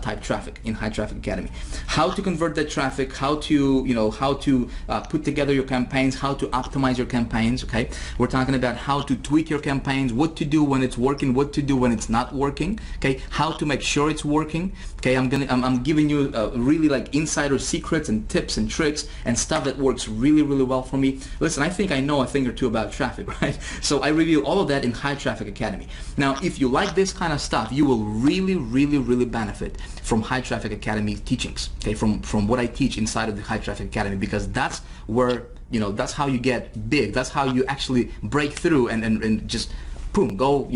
Speaker 1: type traffic in High Traffic Academy. How to convert that traffic, how to put together your campaigns, how to optimize your campaigns. Okay, we're talking about how to tweak your campaigns, what to do when it's working, what to do when it's not working. Okay, how to make sure it's working. Okay, I'm giving you really like insider secrets and tips and tricks and stuff that works really well for me. Listen, I think I know a thing or two about traffic, right? So I reveal all of that in High Traffic Academy. Now, if you like this kind of stuff, you will really benefit from High Traffic Academy teachings. Okay, from what I teach inside of the High Traffic Academy, because that's where, that's how you get big. That's how you actually break through and just boom, go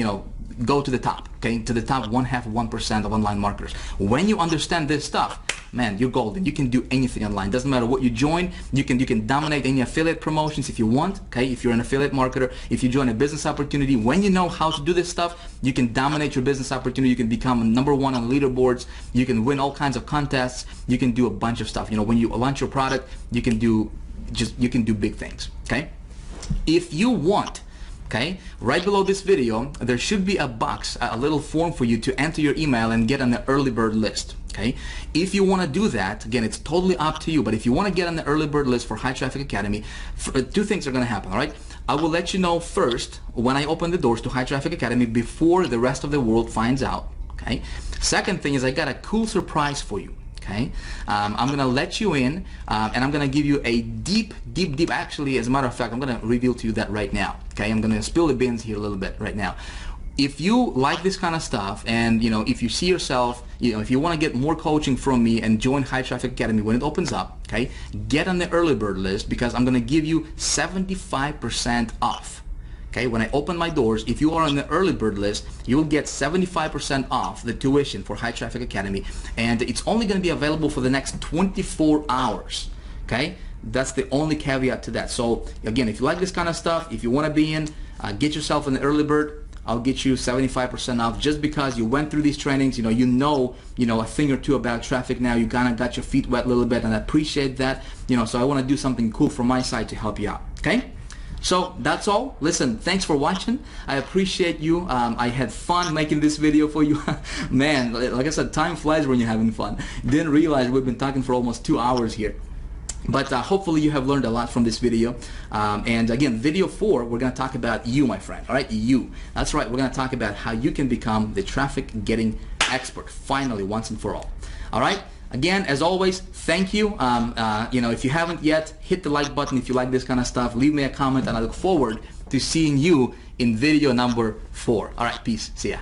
Speaker 1: to the top. Okay, to the top 0.5% of online marketers. When you understand this stuff, man, you're golden. You can do anything online. Doesn't matter what you join. You can dominate any affiliate promotions if you want. Okay, if you're an affiliate marketer, if you join a business opportunity, when you know how to do this stuff, you can dominate your business opportunity. You can become #1 on leaderboards. You can win all kinds of contests. You can do a bunch of stuff. When you launch your product, you can do big things. Okay, if you want. Okay, right below this video, there should be a box, a little form for you to enter your email and get on the early bird list. Okay, if you want to do that, again, it's totally up to you, but if you want to get on the early bird list for High Traffic Academy, two things are going to happen. All right, I will let you know first when I open the doors to High Traffic Academy before the rest of the world finds out. Okay, second thing is I got a cool surprise for you. Okay, I'm gonna let you in, and I'm gonna give you a deep. Actually, as a matter of fact, I'm gonna reveal to you that right now. Okay, I'm gonna spill the beans here a little bit right now. If you like this kind of stuff, and if you see yourself, if you want to get more coaching from me and join High Traffic Academy when it opens up, okay, get on the early bird list because I'm gonna give you 75% off. Okay, when I open my doors, if you are on the early bird list, you will get 75% off the tuition for High Traffic Academy, and it's only going to be available for the next 24 hours. Okay, that's the only caveat to that. So again, if you like this kind of stuff, if you want to be in, get yourself in the early bird. I'll get you 75% off just because you went through these trainings. You know a thing or two about traffic now. You kind of got your feet wet a little bit, and I appreciate that. So I want to do something cool from my side to help you out. Okay. So that's all. Listen, thanks for watching. I appreciate you. I had fun making this video for you. Man, like I said, time flies when you're having fun. Didn't realize we've been talking for almost 2 hours here. But hopefully you have learned a lot from this video. And again, video 4, we're going to talk about you, my friend. All right, you. That's right. We're going to talk about how you can become the traffic getting expert, finally, once and for all. All right. Again, as always, thank you. If you haven't yet, hit the like button if you like this kind of stuff. Leave me a comment, and I look forward to seeing you in video number 4. All right, peace. See ya.